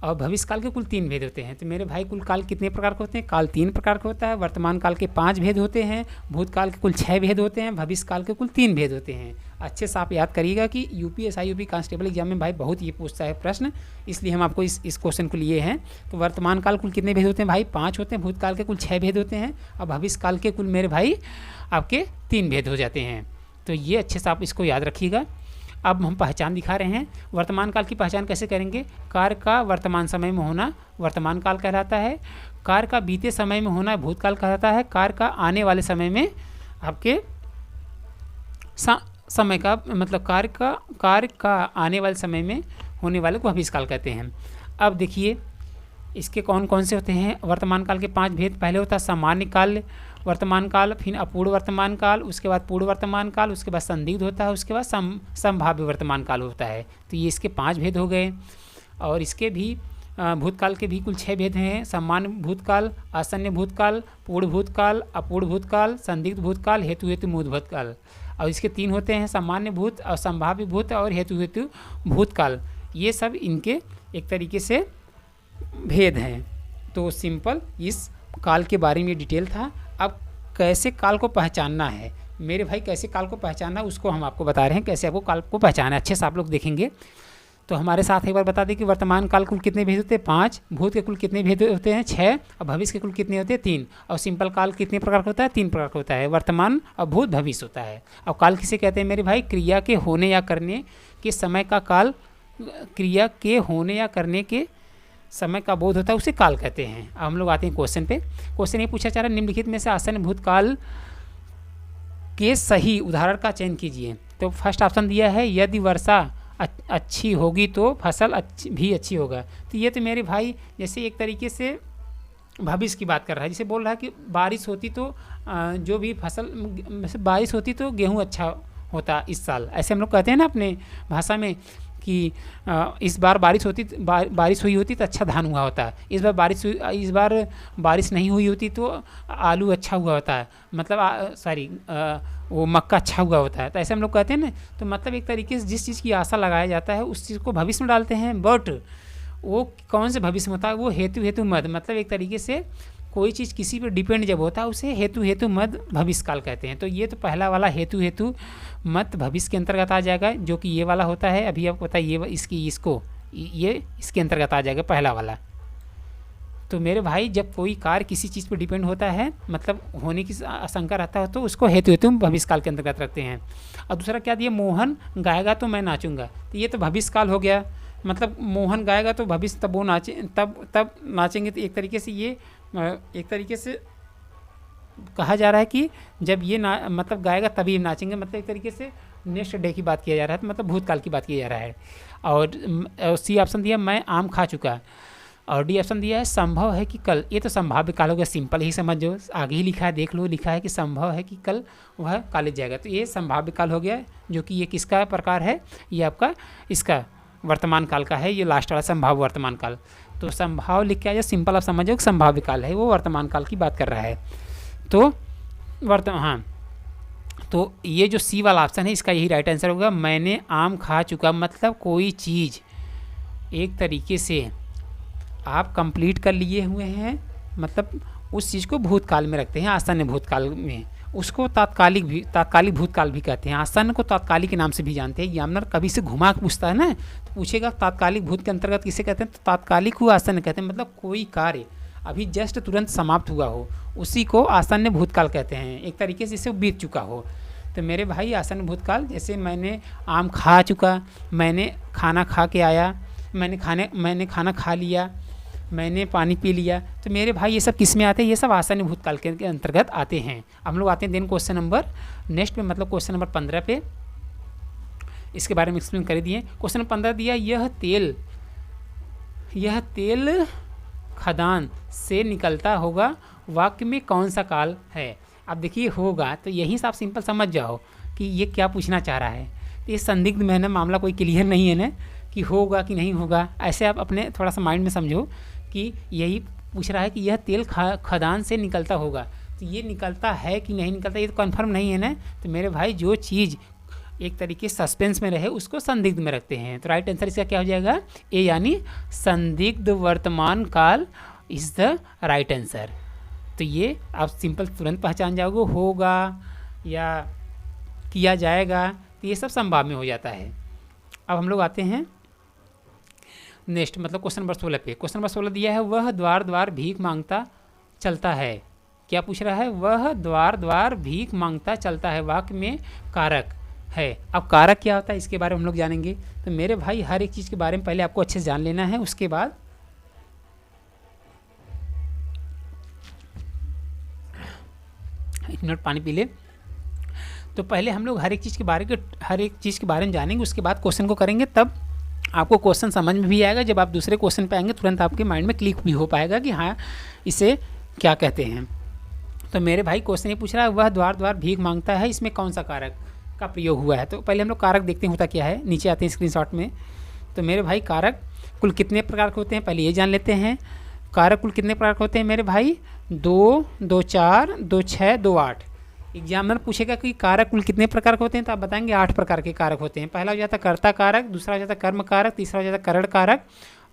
[SPEAKER 1] और भविष्य काल के कुल 3 भेद होते हैं। तो मेरे भाई कुल काल कितने प्रकार के होते हैं, काल 3 प्रकार का होता है। वर्तमान काल के 5 भेद होते हैं, भूतकाल के कुल 6 भेद होते हैं, भविष्य काल के कुल 3 भेद होते हैं। अच्छे से आप याद करिएगा कि यूपीएसआई यूपी कांस्टेबल एग्जाम में भाई बहुत ये पूछता है प्रश्न, इसलिए हम आपको इस क्वेश्चन को लिए हैं। तो वर्तमान काल कुल कितने भेद होते हैं भाई, 5 होते हैं। भूतकाल के कुल 6 भेद होते हैं और भविष्य काल के कुल मेरे भाई आपके 3 भेद हो जाते हैं। तो ये अच्छे से आप इसको याद रखिएगा। अब हम पहचान दिखा रहे हैं। वर्तमान काल की पहचान कैसे करेंगे, कार्य का वर्तमान समय में होना वर्तमान काल कहलाता है, कार्य का बीते समय में होना भूतकाल कहलाता है, कार्य का आने वाले समय में आपके समय का मतलब कार्य का आने वाले समय में होने वाले को भविष्य काल कहते हैं। अब देखिए इसके कौन कौन से होते हैं वर्तमान काल के 5 भेद। पहले होता है सामान्य काल वर्तमान काल, फिर अपूर्ण वर्तमान काल, उसके बाद पूर्ण वर्तमान काल, उसके बाद संदिग्ध होता है, उसके बाद संभाव्य वर्तमान काल होता है। तो ये इसके 5 भेद हो गए। और इसके भी भूतकाल के भी कुल 6 भेद हैं। सामान्य भूतकाल, आसन्न भूतकाल, पूर्ण भूतकाल, अपूर्ण भूतकाल, संदिग्ध भूतकाल, हेतु मूल भूतकाल। और इसके 3 होते हैं, सामान्य भूत और संभाव्य भूत और हेतु भूतकाल। ये सब इनके एक तरीके से भेद हैं। तो सिंपल इस काल के बारे में डिटेल था। अब कैसे काल को पहचानना है मेरे भाई, कैसे काल को पहचानना उसको हम आपको बता रहे हैं, कैसे आपको काल को पहचाना है। अच्छे से आप लोग देखेंगे तो हमारे साथ एक बार बता दें कि वर्तमान काल कुल कितने भेद होते हैं, 5, भूत के कुल कितने भेद होते हैं, 6, और भविष्य के कुल कितने होते हैं, 3, और सिंपल काल कितने प्रकार का होता है, 3 प्रकार का होता है, वर्तमान और भूत भविष्य होता है। और काल किसे कहते हैं मेरे भाई, क्रिया के होने या करने के समय का काल, क्रिया के होने या करने के समय का बोध होता है उसे काल कहते हैं। अब हम लोग आते हैं क्वेश्चन पे। क्वेश्चन ये पूछा जा रहा है, निम्नलिखित में से आसन्न भूतकाल के सही उदाहरण का चयन कीजिए। तो फर्स्ट ऑप्शन दिया है, यदि वर्षा अच्छी होगी तो फसल अच्छी होगा। तो ये तो मेरे भाई जैसे एक तरीके से भविष्य की बात कर रहा है, जैसे बोल रहा है कि बारिश होती तो जो भी फसल बारिश होती तो गेहूँ अच्छा होता इस साल, ऐसे हम लोग कहते हैं ना अपने भाषा में कि इस बार बारिश हुई होती तो अच्छा धान हुआ होता है, इस बार बारिश नहीं हुई होती तो आलू अच्छा हुआ होता है, मतलब वो मक्का अच्छा हुआ होता है। तो ऐसे हम लोग कहते हैं ना। तो मतलब एक तरीके से जिस चीज़ की आशा लगाया जाता है उस चीज़ को भविष्य में डालते हैं। बट वो कौन से भविष्य में होता है, वो हेतु मद, मतलब एक तरीके से कोई चीज़ किसी पर डिपेंड जब होता है उसे हेतु मद भविष्य काल कहते हैं। तो ये तो पहला वाला हेतु मत भविष्य के अंतर्गत आ जाएगा, जो कि ये वाला होता है। अभी आपको पता है ये इसके अंतर्गत आ जाएगा पहला वाला। तो मेरे भाई जब कोई कार्य किसी चीज़ पर डिपेंड होता है, मतलब होने की आशंका रहता है, तो उसको हेतु भविष्य काल के अंतर्गत रखते हैं। और दूसरा क्या दिया, मोहन गाएगा तो मैं नाचूंगा। तो ये तो भविष्य काल हो गया, मतलब मोहन गाएगा तो भविष्य तब वो तब नाचेंगे। तो एक तरीके से ये एक तरीके से कहा जा रहा है कि जब ये मतलब गाएगा तभी नाचेंगे, मतलब एक तरीके से नेक्स्ट डे की बात किया जा रहा है, तो मतलब भूतकाल की बात किया जा रहा है। और सी ऑप्शन दिया मैं आम खा चुका, और डी ऑप्शन दिया है संभव है कि कल। ये तो संभाव्य काल हो गया, सिंपल ही समझो, आगे ही लिखा है देख लो, लिखा है कि संभव है कि कल वह कॉलेज जाएगा। तो ये संभाव्य काल हो गया, जो कि ये किसका प्रकार है, ये आपका इसका वर्तमान काल का है, ये लास्ट वाला संभाव्य वर्तमान काल। तो संभाव लिख के आ जाए, सिंपल आप समझो कि संभाव्य काल है, वो वर्तमान काल की बात कर रहा है। तो तो ये जो सी वाला ऑप्शन है इसका यही राइट आंसर होगा। मैंने आम खा चुका, मतलब कोई चीज़ एक तरीके से आप कंप्लीट कर लिए हुए हैं, मतलब उस चीज़ को भूतकाल में रखते हैं, आसन्न भूतकाल में। उसको तात्कालिक भूतकाल भी कहते हैं। आसन्न को तात्कालिक के नाम से भी जानते हैं। एग्जामिनर कभी से घुमा के पूछता है ना, तो पूछेगा तात्कालिक भूत के अंतर्गत किसे कहते हैं, तो तात्कालिक को आसन्न कहते हैं। मतलब कोई कार्य अभी जस्ट तुरंत समाप्त हुआ हो उसी को आसन्न भूतकाल कहते हैं, एक तरीके से इसे बीत चुका हो। तो मेरे भाई आसन्न भूतकाल, जैसे मैंने आम खा चुका, मैंने खाना खा के आया, मैंने खाना खा लिया, मैंने पानी पी लिया। तो मेरे भाई ये सब किस में आते हैं, ये सब आसन्न भूतकाल के अंतर्गत आते हैं। हम लोग आते हैं देन क्वेश्चन नंबर नेक्स्ट पे, मतलब क्वेश्चन नंबर 15 पे। इसके बारे में एक्सप्लेन कर दिए। क्वेश्चन नंबर 15 दिया, यह तेल खदान से निकलता होगा, वाक्य में कौन सा काल है। अब देखिए होगा, तो यहीं से आप सिंपल समझ जाओ कि ये क्या पूछना चाह रहा है। तो ये संदिग्ध में ना मामला कोई क्लियर नहीं है ना, कि होगा कि नहीं होगा, ऐसे आप अपने थोड़ा सा माइंड में समझो कि यही पूछ रहा है कि यह तेल खदान से निकलता होगा, तो ये निकलता है कि नहीं निकलता, ये तो कन्फर्म नहीं है ना। तो मेरे भाई जो चीज़ एक तरीके से सस्पेंस में रहे उसको संदिग्ध में रखते हैं। तो राइट आंसर इसका क्या हो जाएगा, ए यानी संदिग्ध वर्तमान काल इज़ द राइट आंसर। तो ये आप सिंपल तुरंत पहचान जाओगे, होगा या किया जाएगा, तो ये सब संभाव में हो जाता है। अब हम लोग आते हैं नेक्स्ट, मतलब क्वेश्चन नंबर 16 पे। क्वेश्चन नंबर 16 दिया है, वह द्वार द्वार भीख मांगता चलता है। क्या पूछ रहा है, वह द्वार द्वार भीख मांगता चलता है, वाक्य में कारक है। अब कारक क्या होता है इसके बारे में हम लोग जानेंगे। तो मेरे भाई हर एक चीज़ के बारे में पहले आपको अच्छे से जान लेना है, उसके बाद एक मिनट पानी पी ले। तो पहले हम लोग हर एक चीज़ के बारे में जानेंगे, उसके बाद क्वेश्चन को करेंगे, तब आपको क्वेश्चन समझ में भी आएगा। जब आप दूसरे क्वेश्चन पे आएंगे तुरंत आपके माइंड में क्लिक भी हो पाएगा कि हाँ इसे क्या कहते हैं। तो मेरे भाई क्वेश्चन ये पूछ रहा है, वह द्वार द्वार भीख मांगता है, इसमें कौन सा कारक का प्रयोग हुआ है। तो पहले हम लोग कारक देखते हैं होता क्या है, नीचे आते हैं स्क्रीनशॉट में। तो मेरे भाई कारक कुल कितने प्रकार के होते हैं पहले ये जान लेते हैं। कारक कुल कितने प्रकार के होते हैं मेरे भाई, 2, 2, 4, 2, 6, 2, 8। एग्जामिनर पूछेगा कि कारक कुल कितने प्रकार के होते हैं, तो आप बताएंगे 8 प्रकार के कारक होते हैं। पहला हो जाता है कर्ता कारक, दूसरा हो जाता है कर्म कारक, तीसरा हो जाता है करण कारक।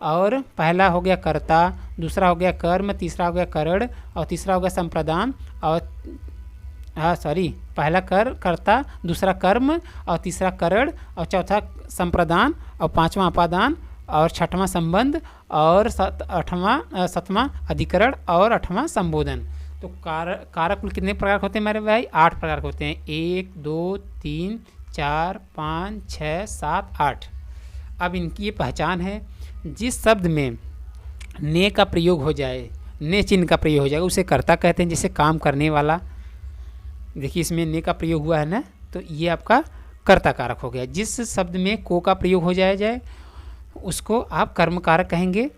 [SPEAKER 1] और पहला हो गया कर्ता, दूसरा हो गया कर्म, तीसरा हो गया करण, और तीसरा हो गया संप्रदान, और पहला कर्ता, दूसरा कर्म, और तीसरा करण, और चौथा संप्रदान, और पांचवा अपादान, और छठवां संबंध, और सातवां अधिकरण, और आठवां संबोधन। तो कारक कुल कितने प्रकार के होते हैं मेरे भाई, 8 प्रकार के होते हैं। 1, 2, 3, 4, 5, 6, 7, 8। अब इनकी ये पहचान है, जिस शब्द में ने का प्रयोग हो जाए, ने चिन्ह का प्रयोग हो जाएगा, उसे कर्ता कहते हैं। जैसे काम करने वाला, देखिए इसमें ने का प्रयोग हुआ है ना, तो ये आपका कर्ता कारक हो गया। जिस शब्द में को का प्रयोग हो जाए उसको आप कर्म कारक कहेंगे।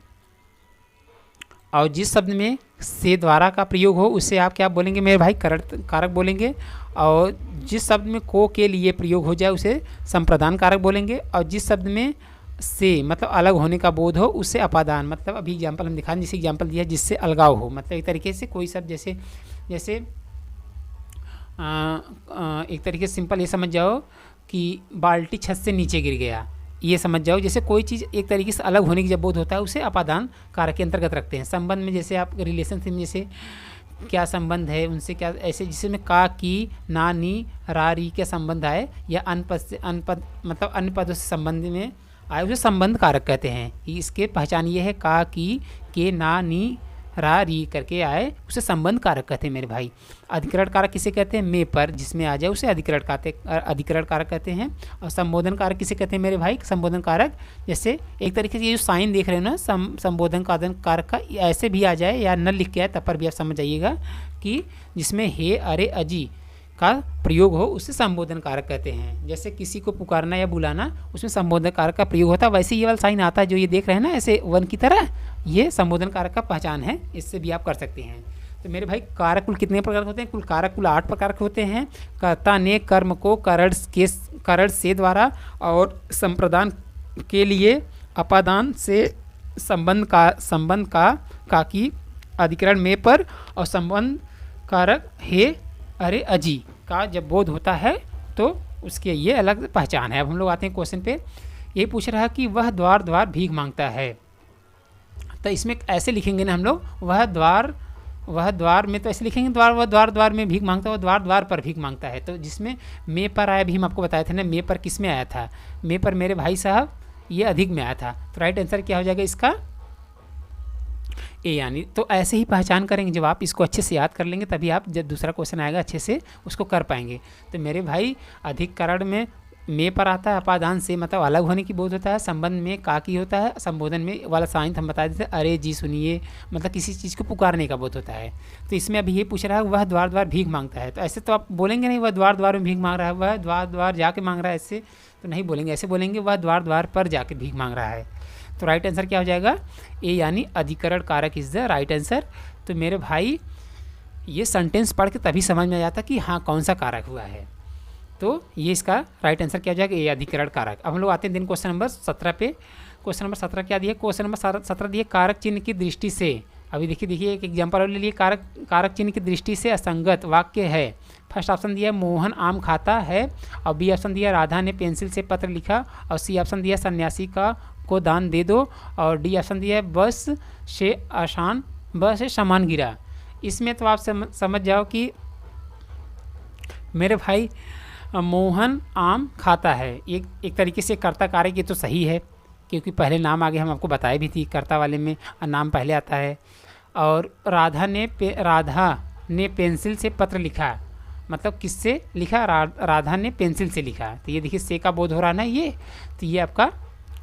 [SPEAKER 1] और जिस शब्द में से द्वारा का प्रयोग हो उसे आप क्या बोलेंगे मेरे भाई, करण कारक बोलेंगे। और जिस शब्द में को के लिए प्रयोग हो जाए उसे संप्रदान कारक बोलेंगे। और जिस शब्द में से मतलब अलग होने का बोध हो उससे अपादान, मतलब अभी एग्जाम्पल हम दिखाएं, जैसे एग्जाम्पल दिया जिससे अलगाव हो, मतलब एक तरीके से कोई शब्द जैसे एक तरीके से सिंपल ये समझ जाओ कि बाल्टी छत से नीचे गिर गया, ये समझ जाओ। जैसे कोई चीज़ एक तरीके से अलग होने की जब बोध होता है उसे अपादान कारक के अंतर्गत रखते हैं। संबंध में जैसे आप रिलेशनशिप में जैसे क्या संबंध है उनसे, क्या ऐसे जिसमें का, की, ना, नी, रा, री के संबंध आए, या अनपद से अनपद मतलब अन्य पदों से संबंध में आए, उसे संबंध कारक कहते हैं। इसके पहचान ये है, का, की, के, ना, नी, रा, री करके आए उसे संबंध कारक कहते हैं मेरे भाई। अधिकरण कारक किसे कहते हैं, में पर जिसमें आ जाए उसे अधिकरण कारक कहते हैं। और संबोधन कारक किसे कहते हैं मेरे भाई, संबोधन कारक जैसे एक तरीके से ये जो साइन देख रहे हो ना, संबोधन कारक का ऐसे भी आ जाए या न लिख के आए तब पर भी आप समझ जाइएगा कि जिसमें हे, अरे, अजी का प्रयोग हो उसे संबोधन कारक कहते हैं। जैसे किसी को पुकारना या बुलाना उसमें संबोधन कारक का प्रयोग होता है, वैसे ये वाला साइन आता है जो ये देख रहे हैं ना ऐसे वन की तरह, ये संबोधन कारक का पहचान है, इससे भी आप कर सकते हैं। तो मेरे भाई कारक कुल कितने प्रकार के होते हैं, कुल कारक कुल 8 प्रकार के होते हैं। कर्ता ने कर्म को करण से द्वारा और संप्रदान के लिए अपादान से संबंध का की अधिकरण में पर और संबंध कारक हे, अरे, अजी का जब बोध होता है तो उसके ये अलग पहचान है। अब हम लोग आते हैं क्वेश्चन पे। ये पूछ रहा है कि वह द्वार द्वार भीख मांगता है, तो इसमें ऐसे लिखेंगे ना हम लोग, वह द्वार में तो ऐसे लिखेंगे वह द्वार द्वार में भीख मांगता है, वह द्वार द्वार पर भीख मांगता है। तो जिसमें में पर आया भी हम आपको बताए थे ना, में पर किस में आया था, में पर मेरे भाई साहब ये अधिक में आया था। तो राइट आंसर क्या हो जाएगा इसका, ए यानी। तो ऐसे ही पहचान करेंगे, जब आप इसको अच्छे से याद कर लेंगे तभी आप जब दूसरा क्वेश्चन आएगा अच्छे से उसको कर पाएंगे। तो मेरे भाई अधिकरण में पर आता है, अपादान से मतलब अलग होने की बोध होता है, संबंध में का की होता है, संबोधन में वाला साइन हम बता देते हैं, अरे जी सुनिए, मतलब किसी चीज़ को पुकारने का बोध होता है। तो इसमें अभी ये पूछ रहा है वह द्वार द्वार भीख मांगता है, तो ऐसे तो आप बोलेंगे नहीं वह द्वार द्वार में भीख मांग रहा है, वह द्वार द्वार जाके मांग रहा है, ऐसे तो नहीं बोलेंगे, ऐसे बोलेंगे वह द्वार द्वार पर जाके भीख मांग रहा है। तो राइट आंसर क्या हो जाएगा, ए यानी अधिकरण कारक इज़ द राइट आंसर। तो मेरे भाई ये सेंटेंस पढ़ के तभी समझ में आ जाता कि हाँ कौन सा कारक हुआ है। तो ये इसका राइट आंसर क्या हो जाएगा, ए अधिकरण कारक। अब हम लोग आते हैं दिन क्वेश्चन नंबर 17 पे। क्वेश्चन नंबर 17 क्या दिया, क्वेश्चन नंबर 17 दिए कारक चिन्ह की दृष्टि से। अभी देखिए एक एग्जाम्पल और ले लिए, कारक चिन्ह की दृष्टि से असंगत वाक्य है। फर्स्ट ऑप्शन दिया मोहन आम खाता है, और बी ऑप्शन दिया राधा ने पेंसिल से पत्र लिखा, और सी ऑप्शन दिया सन्यासी को दान दे दो, और डी ऑप्शन दिया बस से सामान गिरा। इसमें तो आप समझ जाओ कि मेरे भाई मोहन आम खाता है, एक तरीके से कर्ता कारक ये तो सही है, क्योंकि पहले नाम आगे हम आपको बताए भी थी, कर्ता वाले में नाम पहले आता है। और राधा ने पेंसिल से पत्र लिखा, मतलब किससे लिखा, राधा ने पेंसिल से लिखा, तो ये देखिए से का बोध हो रहा है ना ये, तो ये आपका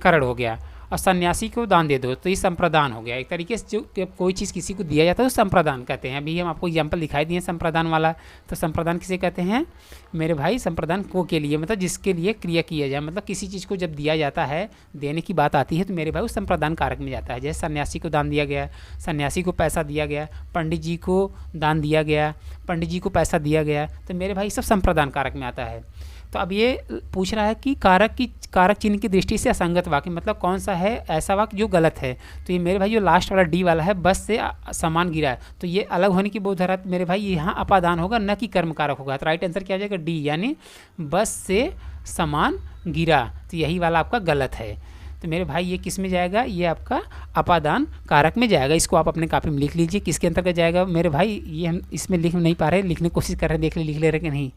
[SPEAKER 1] करण हो गया। और सन्यासी को दान दे दो, तो ये संप्रदान हो गया। एक तरीके से जो कोई चीज़ किसी को दिया जाता है तो संप्रदान कहते हैं। अभी हम आपको एग्जाम्पल दिखाई दिए संप्रदान वाला, तो संप्रदान किसे कहते हैं मेरे भाई, संप्रदान को के लिए, मतलब जिसके लिए क्रिया किया जाए, मतलब किसी चीज़ को जब दिया जाता है, देने की बात आती है, तो मेरे भाई उस संप्रदान कारक में जाता है। जैसे सन्यासी को दान दिया गया, सन्यासी को पैसा दिया गया, पंडित जी को दान दिया गया, पंडित जी को पैसा दिया गया, तो मेरे भाई सब संप्रदान कारक में आता है। तो अब ये पूछ रहा है कि कारक चिन्ह की दृष्टि से असंगत वाक्य, मतलब कौन सा है ऐसा वाक्य जो गलत है। तो ये मेरे भाई जो लास्ट वाला डी वाला है, बस से सामान गिरा है, तो ये अलग होने की बोध हो रहा है मेरे भाई, यहाँ अपादान होगा न कि कर्म कारक होगा। तो राइट आंसर क्या हो जाएगा, डी, यानी बस से सामान गिरा, तो यही वाला आपका गलत है। तो मेरे भाई ये किस में जाएगा, ये आपका अपादान कारक में जाएगा। इसको आप अपने कॉपी में लिख लीजिए किसके अंतर्गत जाएगा मेरे भाई। ये हम इसमें लिख नहीं पा रहे, लिखने की कोशिश कर रहे हैं, देख लिख ले रहे कि नहीं।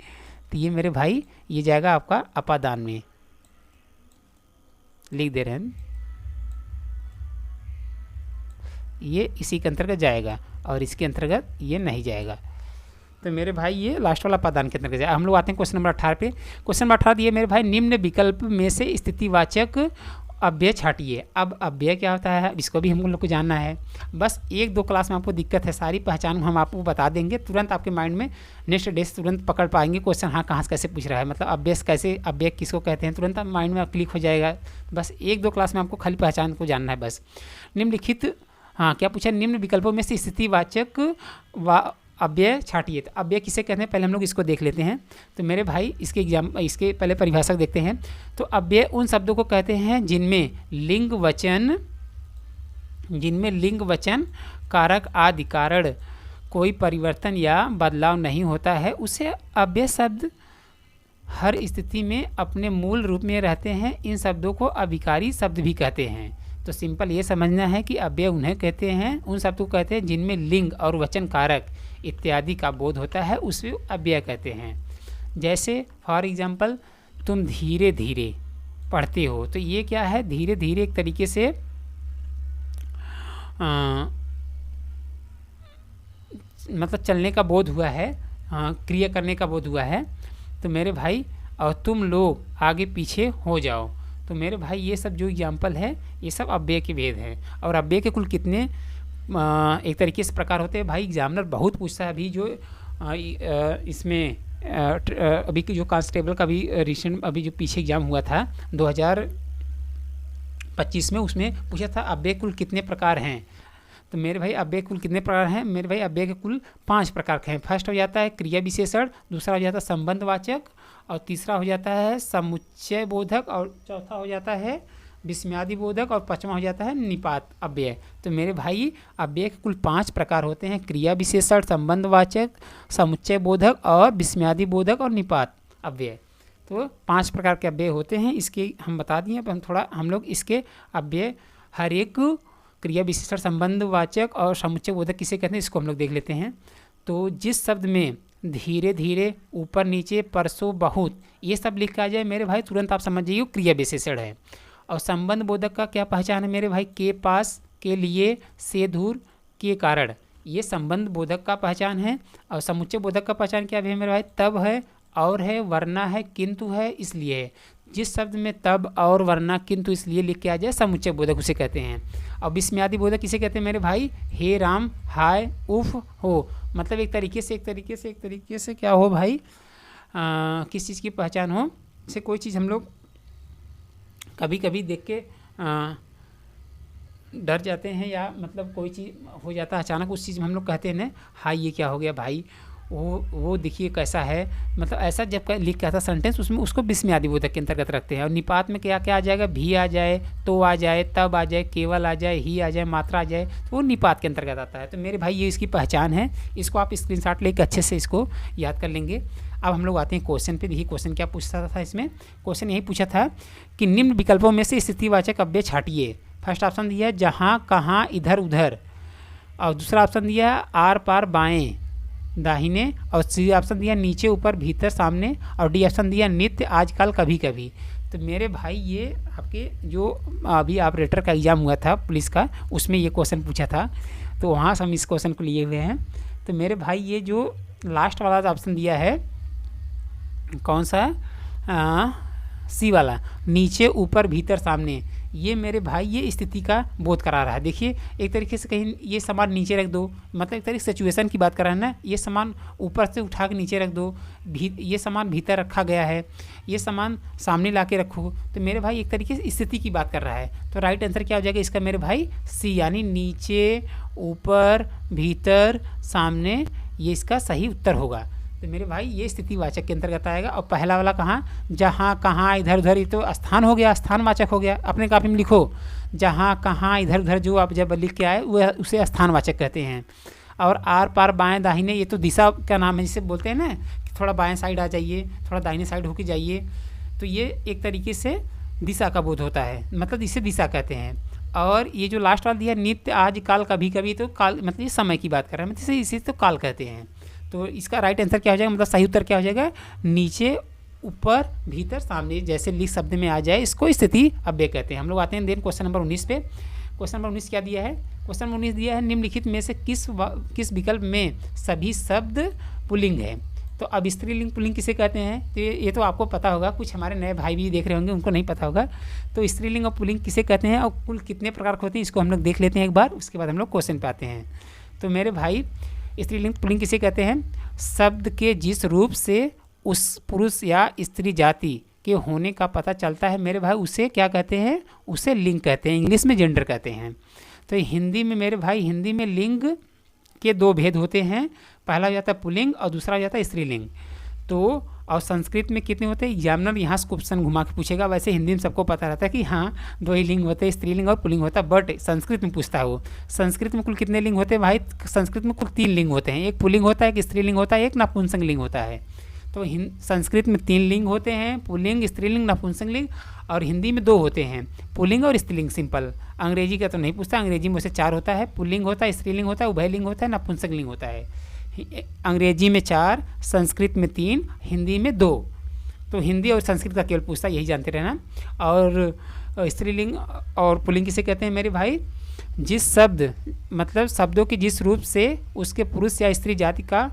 [SPEAKER 1] तो ये मेरे भाई ये जाएगा आपका अपादान में, लिख दे रहे हैं, ये इसी के अंतर्गत जाएगा और इसके अंतर्गत ये नहीं जाएगा। तो मेरे भाई ये लास्ट वाला अपादान के अंतर्गत जाएगा। हम लोग आते हैं क्वेश्चन नंबर 18 पे। क्वेश्चन नंबर 18 दिए मेरे भाई, निम्न विकल्प में से स्थितिवाचक अव्यय छाटिए। अब अव्यय क्या होता है, इसको भी हम लोग को जानना है। बस एक दो क्लास में आपको दिक्कत है, सारी पहचान हम आपको बता देंगे, तुरंत आपके माइंड में नेक्स्ट डे से तुरंत पकड़ पाएंगे क्वेश्चन, हाँ कहाँ से कैसे पूछ रहा है, मतलब अव्यय कैसे, अव्यय किसको कहते हैं, तुरंत माइंड में क्लिक हो जाएगा। बस एक दो क्लास में आपको खाली पहचान को जानना है बस। निम्नलिखित, हाँ क्या पूछा, निम्न विकल्पों में से स्थितिवाचक अव्यय छाटिए। तो अव्यय किसे कहते हैं पहले हम लोग इसको देख लेते हैं। तो मेरे भाई इसके पहले परिभाषा देखते हैं। तो अव्यय उन शब्दों को कहते हैं जिनमें लिंग वचन कारक आदि कारण कोई परिवर्तन या बदलाव नहीं होता है, उसे अव्यय शब्द हर स्थिति में अपने मूल रूप में रहते हैं। इन शब्दों को अविकारी शब्द भी कहते हैं। तो सिंपल ये समझना है कि अव्यय उन्हें कहते हैं, उन शब्दों को कहते हैं जिनमें लिंग और वचन कारक इत्यादि का बोध होता है, उसे अव्यय कहते हैं। जैसे फॉर एग्जाम्पल तुम धीरे धीरे पढ़ते हो, तो ये क्या है, धीरे धीरे एक तरीके से मतलब चलने का बोध हुआ है, क्रिया करने का बोध हुआ है। तो मेरे भाई और तुम लोग आगे पीछे हो जाओ, तो मेरे भाई ये सब जो एग्जाम्पल है ये सब अव्यय के भेद हैं। और अव्यय के कुल कितने एक तरीके से प्रकार होते हैं भाई, एग्जामिनर बहुत पूछता है। अभी जो इसमें अभी जो कांस्टेबल का भी रिसेंट अभी जो पीछे एग्जाम हुआ था 2025 में, उसमें पूछा था अव्यय कुल कितने प्रकार हैं। तो मेरे भाई अव्यय कुल कितने प्रकार हैं मेरे भाई, अव्यय के कुल 5 प्रकार के हैं। फर्स्ट हो जाता है क्रिया विशेषण, दूसरा हो जाता है संबंधवाचक, और तीसरा हो जाता है समुच्चय बोधक, और चौथा हो जाता है विस्मयादि बोधक, और पांचवा हो जाता है निपात अव्यय। तो मेरे भाई अव्यय के कुल 5 प्रकार होते हैं, क्रिया विशेषण, संबंधवाचक, समुच्चय बोधक और विस्मयादि बोधक और निपात अव्यय। तो 5 प्रकार के अव्यय होते हैं, इसके हम बता दिए। अब हम लोग इसके अव्यय हर एक क्रिया विशेषण, संबंधवाचक और समुच्चय बोधक किसे कहते हैं इसको हम लोग देख लेते हैं। तो जिस शब्द में धीरे धीरे, ऊपर नीचे, परसों, बहुत, ये सब लिखा आ जाए मेरे भाई, तुरंत आप समझ जाइए क्रिया विशेषण है। और संबंध बोधक का क्या पहचान है मेरे भाई, के पास, के लिए, से दूर, के कारण, ये संबंध बोधक का पहचान है। और समुच्चय बोधक का पहचान क्या है मेरे भाई, तब है, और है, वरना है, किंतु है, इसलिए है। जिस शब्द में तब, और, वरना, किंतु, इसलिए लिख के आ जाए समुच्चय बोधक उसे कहते हैं। और विस्मयादि बोधक किसे कहते हैं मेरे भाई, हे राम, हाय, उफ, हो, मतलब एक तरीके से क्या हो भाई, किस चीज़ की पहचान हो। जैसे कोई चीज़ हम लोग कभी कभी देख के डर जाते हैं, या मतलब कोई चीज़ हो जाता है अचानक, उस चीज़ में हम लोग कहते हैं ना, हाय ये क्या हो गया भाई, वो देखिए कैसा है, मतलब ऐसा जब लिख के आता सेंटेंस उसमें उसको विस्मयादिबोधक के अंतर्गत रखते हैं। और निपात में क्या क्या आ जाएगा, भी आ जाए, तो आ जाए, तब आ जाए, केवल आ जाए, ही आ जाए, मात्रा आ जाए, तो वो निपात के अंतर्गत आता है। तो मेरे भाई ये इसकी पहचान है, इसको आप स्क्रीनशॉट लेके अच्छे से इसको याद कर लेंगे। अब हम लोग आते हैं क्वेश्चन पे। देखिए क्वेश्चन क्या पूछता था इसमें, क्वेश्चन यही पूछा था कि निम्न विकल्पों में से स्थितिवाचक अव्यय छाटिए। फर्स्ट ऑप्शन दिया है जहाँ, कहाँ, इधर, उधर, और दूसरा ऑप्शन दिया है आर पार, बाएं, दाहिने, और सी ऑप्शन दिया नीचे, ऊपर, भीतर, सामने, और डी ऑप्शन दिया नित्य, आजकल, कभी कभी। तो मेरे भाई ये आपके जो अभी ऑपरेटर का एग्ज़ाम हुआ था पुलिस का, उसमें ये क्वेश्चन पूछा था, तो वहाँ से हम इस क्वेश्चन को लिए हुए हैं। तो मेरे भाई ये जो लास्ट वाला ऑप्शन दिया है कौन सा, सी वाला, नीचे, ऊपर, भीतर, सामने, ये मेरे भाई ये स्थिति का बोध करा रहा है। देखिए एक तरीके से कहीं ये सामान नीचे रख दो, मतलब एक तरीके से सिचुएशन की बात कर रहा है ना, ये सामान ऊपर से उठा के नीचे रख दो, ये सामान भीतर रखा गया है, ये सामान सामने ला के रखो। तो मेरे भाई एक तरीके से स्थिति की बात कर रहा है। तो राइट आंसर क्या हो जाएगा इसका मेरे भाई, सी, यानी नीचे, ऊपर, भीतर, सामने, ये इसका सही उत्तर होगा। तो मेरे भाई ये स्थितिवाचक के अंतर्गत आएगा। और पहला वाला कहाँ, जहाँ, कहाँ, इधर, उधर, ये तो स्थान हो गया, स्थानवाचक हो गया। अपने कॉपी में लिखो जहाँ, कहाँ, इधर, उधर, जो आप जब लिख के आए वह उसे स्थानवाचक कहते हैं। और आर पार, बाएं, दाहिने, ये तो दिशा का नाम है, जिसे बोलते हैं ना कि थोड़ा बाएं साइड आ जाइए, थोड़ा दाहिने साइड होके जाइए। तो ये एक तरीके से दिशा का बोध होता है, मतलब इसे दिशा कहते हैं। और ये जो लास्ट वाला दिया नित्य, आज, काल, कभी कभी, तो काल मतलब ये समय की बात कर रहा है, मतलब इसे तो काल कहते हैं। तो इसका राइट आंसर क्या हो जाएगा, मतलब सही उत्तर क्या हो जाएगा, नीचे, ऊपर, भीतर, सामने, जैसे लिख शब्द में आ जाए इसको स्थिति अव्यय कहते हैं। हम लोग आते हैं देन क्वेश्चन नंबर 19 पे। क्वेश्चन नंबर 19 क्या दिया है, क्वेश्चन नंबर 19 दिया है निम्नलिखित में से किस विकल्प में सभी शब्द पुल्लिंग है। तो अब स्त्रीलिंग पुल्लिंग किसे कहते हैं, तो ये तो आपको पता होगा, कुछ हमारे नए भाई भी देख रहे होंगे उनको नहीं पता होगा। तो स्त्रीलिंग और पुल्लिंग किसे कहते हैं और कुल कितने प्रकार के होते हैं, इसको हम लोग देख लेते हैं एक बार, उसके बाद हम लोग क्वेश्चन पे आते हैं। तो मेरे भाई स्त्रीलिंग पुल्लिंग किसे कहते हैं, शब्द के जिस रूप से उस पुरुष या स्त्री जाति के होने का पता चलता है मेरे भाई उसे क्या कहते हैं, उसे लिंग कहते हैं, इंग्लिश में जेंडर कहते हैं। तो हिंदी में मेरे भाई, हिंदी में लिंग के दो भेद होते हैं, पहला हो जाता है पुल्लिंग और दूसरा हो जाता है स्त्रीलिंग। तो और संस्कृत में कितने होते हैं, एग्जामिनर यहाँ से क्वेश्चन घुमा के पूछेगा, वैसे हिंदी में सबको पता रहता है कि हाँ 2 ही लिंग होते हैं, स्त्रीलिंग और पुल्लिंग होता है, बट संस्कृत में पूछता है वो, संस्कृत में कुल कितने लिंग होते हैं भाई, संस्कृत में कुल 3 लिंग होते हैं, एक पुल्लिंग होता है, एक स्त्रीलिंग होता है, एक नपुंसक लिंग होता है। तो संस्कृत में 3 लिंग होते हैं, पुल्लिंग, स्त्रीलिंग, नपुंसक लिंग, और हिंदी में 2 होते हैं, पुल्लिंग और स्त्रीलिंग, सिंपल। अंग्रेजी का तो नहीं पूछता, अंग्रेजी में उसे 4 होता है, पुल्लिंग होता है, स्त्रीलिंग होता है, उभयलिंग होता है, नपुंसक लिंग होता है। अंग्रेजी में 4, संस्कृत में 3, हिंदी में 2। तो हिंदी और संस्कृत का केवल पूछता, यही जानते रहना। और स्त्रीलिंग और पुल्लिंग किसे कहते हैं मेरे भाई, जिस शब्द मतलब शब्दों के जिस रूप से उसके पुरुष या स्त्री जाति का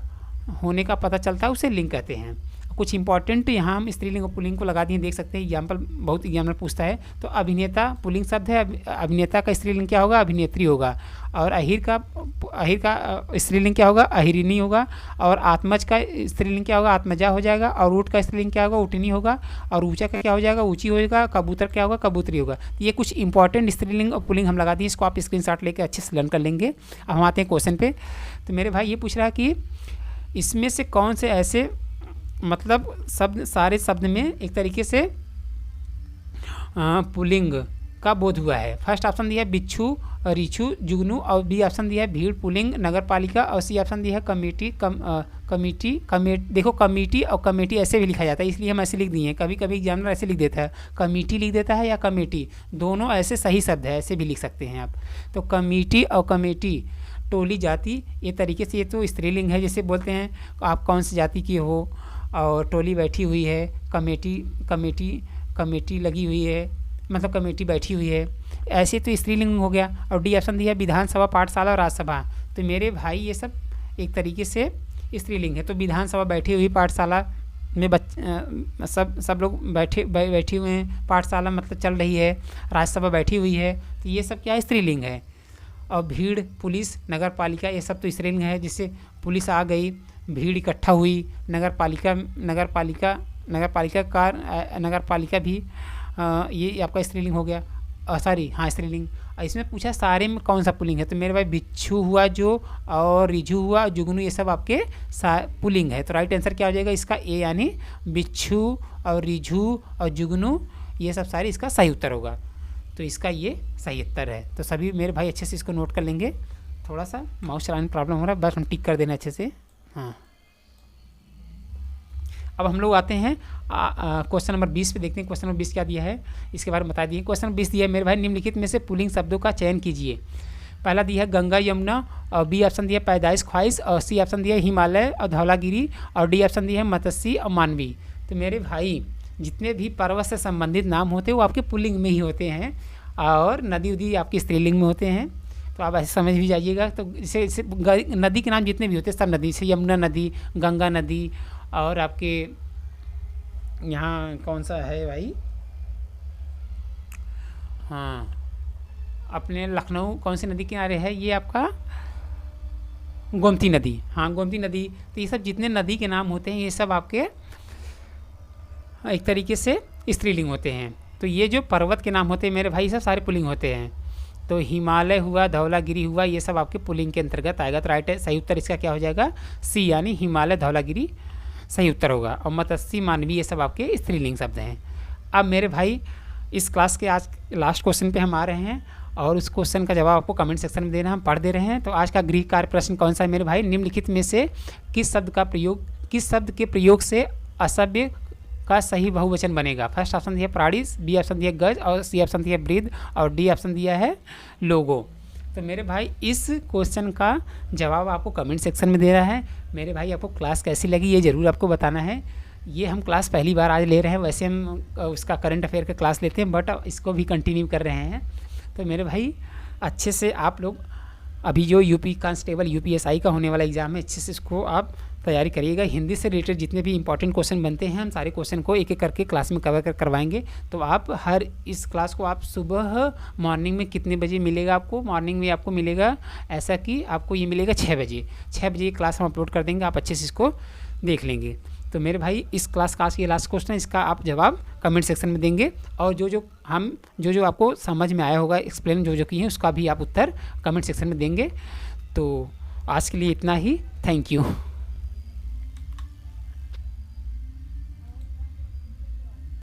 [SPEAKER 1] होने का पता चलता है उसे लिंग कहते हैं। कुछ इंपॉर्टेंट यहाँ हम स्त्रीलिंग और पुल्लिंग को लगा दिए, देख सकते हैं एग्जाम्पल, बहुत एग्जाम्पल पूछता है। तो अभिनेता पुल्लिंग शब्द है, अभिनेता का स्त्रीलिंग क्या होगा, अभिनेत्री होगा। और अहिर का स्त्रीलिंग क्या होगा, अहिरिनी होगा। और आत्मज का स्त्रीलिंग क्या होगा, आत्मजा हो जाएगा। और ऊँट का स्त्रीलिंग क्या होगा, ऊँटनी होगा। और ऊँचा का क्या हो जाएगा, ऊँची होगा। कबूतर क्या होगा, कबूतरी होगा। तो ये कुछ इंपॉर्टेंट स्त्रीलिंग और पुल्लिंग हम लगा दिए, इसको आप स्क्रीनशॉट लेकर अच्छे से लर्न कर लेंगे। अब हम आते हैं क्वेश्चन पे। तो मेरे भाई ये पूछ रहा है कि इसमें से कौन से ऐसे मतलब शब्द, सारे शब्द में एक तरीके से पुल्लिंग का बोध हुआ है। फर्स्ट ऑप्शन दिया है बिच्छू, रिछू, जुगनू। और बी ऑप्शन दिया है भीड़, पुल्लिंग, नगर पालिका। और सी ऑप्शन दिया है कमेटी, देखो कमेटी और कमेटी ऐसे भी लिखा जाता है, इसलिए हम ऐसे लिख दिए हैं। कभी कभी एग्जामिनर ऐसे लिख देता है, कमेटी लिख देता है या कमेटी, दोनों ऐसे सही शब्द है, ऐसे भी लिख सकते हैं आप। तो कमेटी और कमेटी, टोली, जाति, ये तरीके से, ये तो स्त्रीलिंग है, जैसे बोलते हैं आप कौन सी जाति की हो, और टोली बैठी हुई है, कमेटी लगी हुई है, मतलब कमेटी बैठी हुई है, ऐसे तो स्त्रीलिंग हो गया। और डी ऑप्शन दिया विधानसभा, पाठशाला और राज्यसभा। तो मेरे भाई ये सब एक तरीके से स्त्रीलिंग है। तो विधानसभा बैठी हुई, पाठशाला में सब लोग बैठे हुए हैं, पाठशाला मतलब चल रही है, राज्यसभा बैठी हुई है, तो ये सब क्या है, स्त्रीलिंग है। और भीड़, पुलिस, नगर पालिका, ये सब तो स्त्रीलिंग है, जिससे पुलिस आ गई, भीड़ इकट्ठा हुई, नगर पालिका भी ये आपका स्त्रीलिंग हो गया। सॉरी हाँ स्त्रीलिंग। इसमें पूछा सारे में कौन सा पुल्लिंग है, तो मेरे भाई बिच्छू हुआ जो, और रिझु हुआ, जुगनू, ये सब आपके पुल्लिंग है। तो राइट आंसर क्या हो जाएगा इसका ए, यानी बिच्छू और रिझु और जुगनू ये सब सारे इसका सही उत्तर होगा। तो इसका ये सही उत्तर है। तो सभी मेरे भाई अच्छे से इसको नोट कर लेंगे। थोड़ा सा माउस चलाने में प्रॉब्लम हो रहा है, बस हम टिक कर देना अच्छे से। हाँ, अब हम लोग आते हैं क्वेश्चन नंबर 20 पे। देखते हैं क्वेश्चन नंबर 20 क्या दिया है, इसके बारे में बता दिए। क्वेश्चन नंबर 20 दिया है मेरे भाई, निम्नलिखित में से पुल्लिंग शब्दों का चयन कीजिए। पहला दिया है गंगा यमुना, और बी ऑप्शन दिया है पैदाइश ख्वाहिश, और सी ऑप्शन दिया है हिमालय और धौलागिरी, और डी ऑप्शन दिया है मत्स्य और मानवी। तो मेरे भाई जितने भी पर्वत से संबंधित नाम होते हैं वो आपके पुल्लिंग में ही होते हैं, और नदी उदी आपकी स्त्रीलिंग में होते हैं। तो आप ऐसे समझ भी जाइएगा। तो इसे नदी के नाम जितने भी होते हैं सब नदी से, यमुना नदी, गंगा नदी, और आपके यहाँ कौन सा है भाई, हाँ अपने लखनऊ कौन सी नदी किनारे है ये आपका गोमती नदी, हाँ गोमती नदी। तो ये सब जितने नदी के नाम होते हैं ये सब आपके एक तरीके से स्त्रीलिंग होते हैं। तो ये जो पर्वत के नाम होते हैं मेरे भाई सब सारे पुल्लिंग होते हैं। तो हिमालय हुआ, धौलागिरी हुआ, ये सब आपके पुल्लिंग के अंतर्गत आएगा। तो राइट है सही उत्तर इसका क्या हो जाएगा, सी, यानी हिमालय धौलागिरी सही उत्तर होगा। और मत्स्य मानवी ये सब आपके स्त्रीलिंग शब्द हैं। अब मेरे भाई इस क्लास के आज लास्ट क्वेश्चन पे हम आ रहे हैं, और उस क्वेश्चन का जवाब आपको कमेंट सेक्शन में देना, हम पढ़ दे रहे हैं। तो आज का गृह कार्य प्रश्न कौन सा है मेरे भाई, निम्नलिखित में से किस शब्द के प्रयोग से असभ्य का सही बहुवचन बनेगा। फर्स्ट ऑप्शन दिया प्राणी, बी ऑप्शन दिया गज, और सी ऑप्शन दिया वृद्ध, और डी ऑप्शन दिया है लोगो। तो मेरे भाई इस क्वेश्चन का जवाब आपको कमेंट सेक्शन में दे रहा है। मेरे भाई आपको क्लास कैसी लगी ये ज़रूर आपको बताना है। ये हम क्लास पहली बार आज ले रहे हैं, वैसे हम उसका करंट अफेयर का क्लास लेते हैं, बट इसको भी कंटिन्यू कर रहे हैं। तो मेरे भाई अच्छे से आप लोग अभी जो यूपी कांस्टेबल यूपीएसआई का होने वाला एग्ज़ाम है, अच्छे से इसको आप तैयारी करिएगा। हिंदी से रिलेटेड जितने भी इंपॉर्टेंट क्वेश्चन बनते हैं हम सारे क्वेश्चन को एक एक करके क्लास में कवर करवाएंगे। तो आप हर इस क्लास को आप सुबह मॉर्निंग में कितने बजे मिलेगा आपको, मॉर्निंग में आपको मिलेगा ऐसा कि आपको ये मिलेगा 6 बजे। 6 बजे क्लास हम अपलोड कर देंगे, आप अच्छे से इसको देख लेंगे। तो मेरे भाई इस क्लास का आज ये लास्ट क्वेश्चन है, इसका आप जवाब कमेंट सेक्शन में देंगे, और जो आपको समझ में आया होगा एक्सप्लेन जो किए हैं उसका भी आप उत्तर कमेंट सेक्शन में देंगे। तो आज के लिए इतना ही, थैंक यू।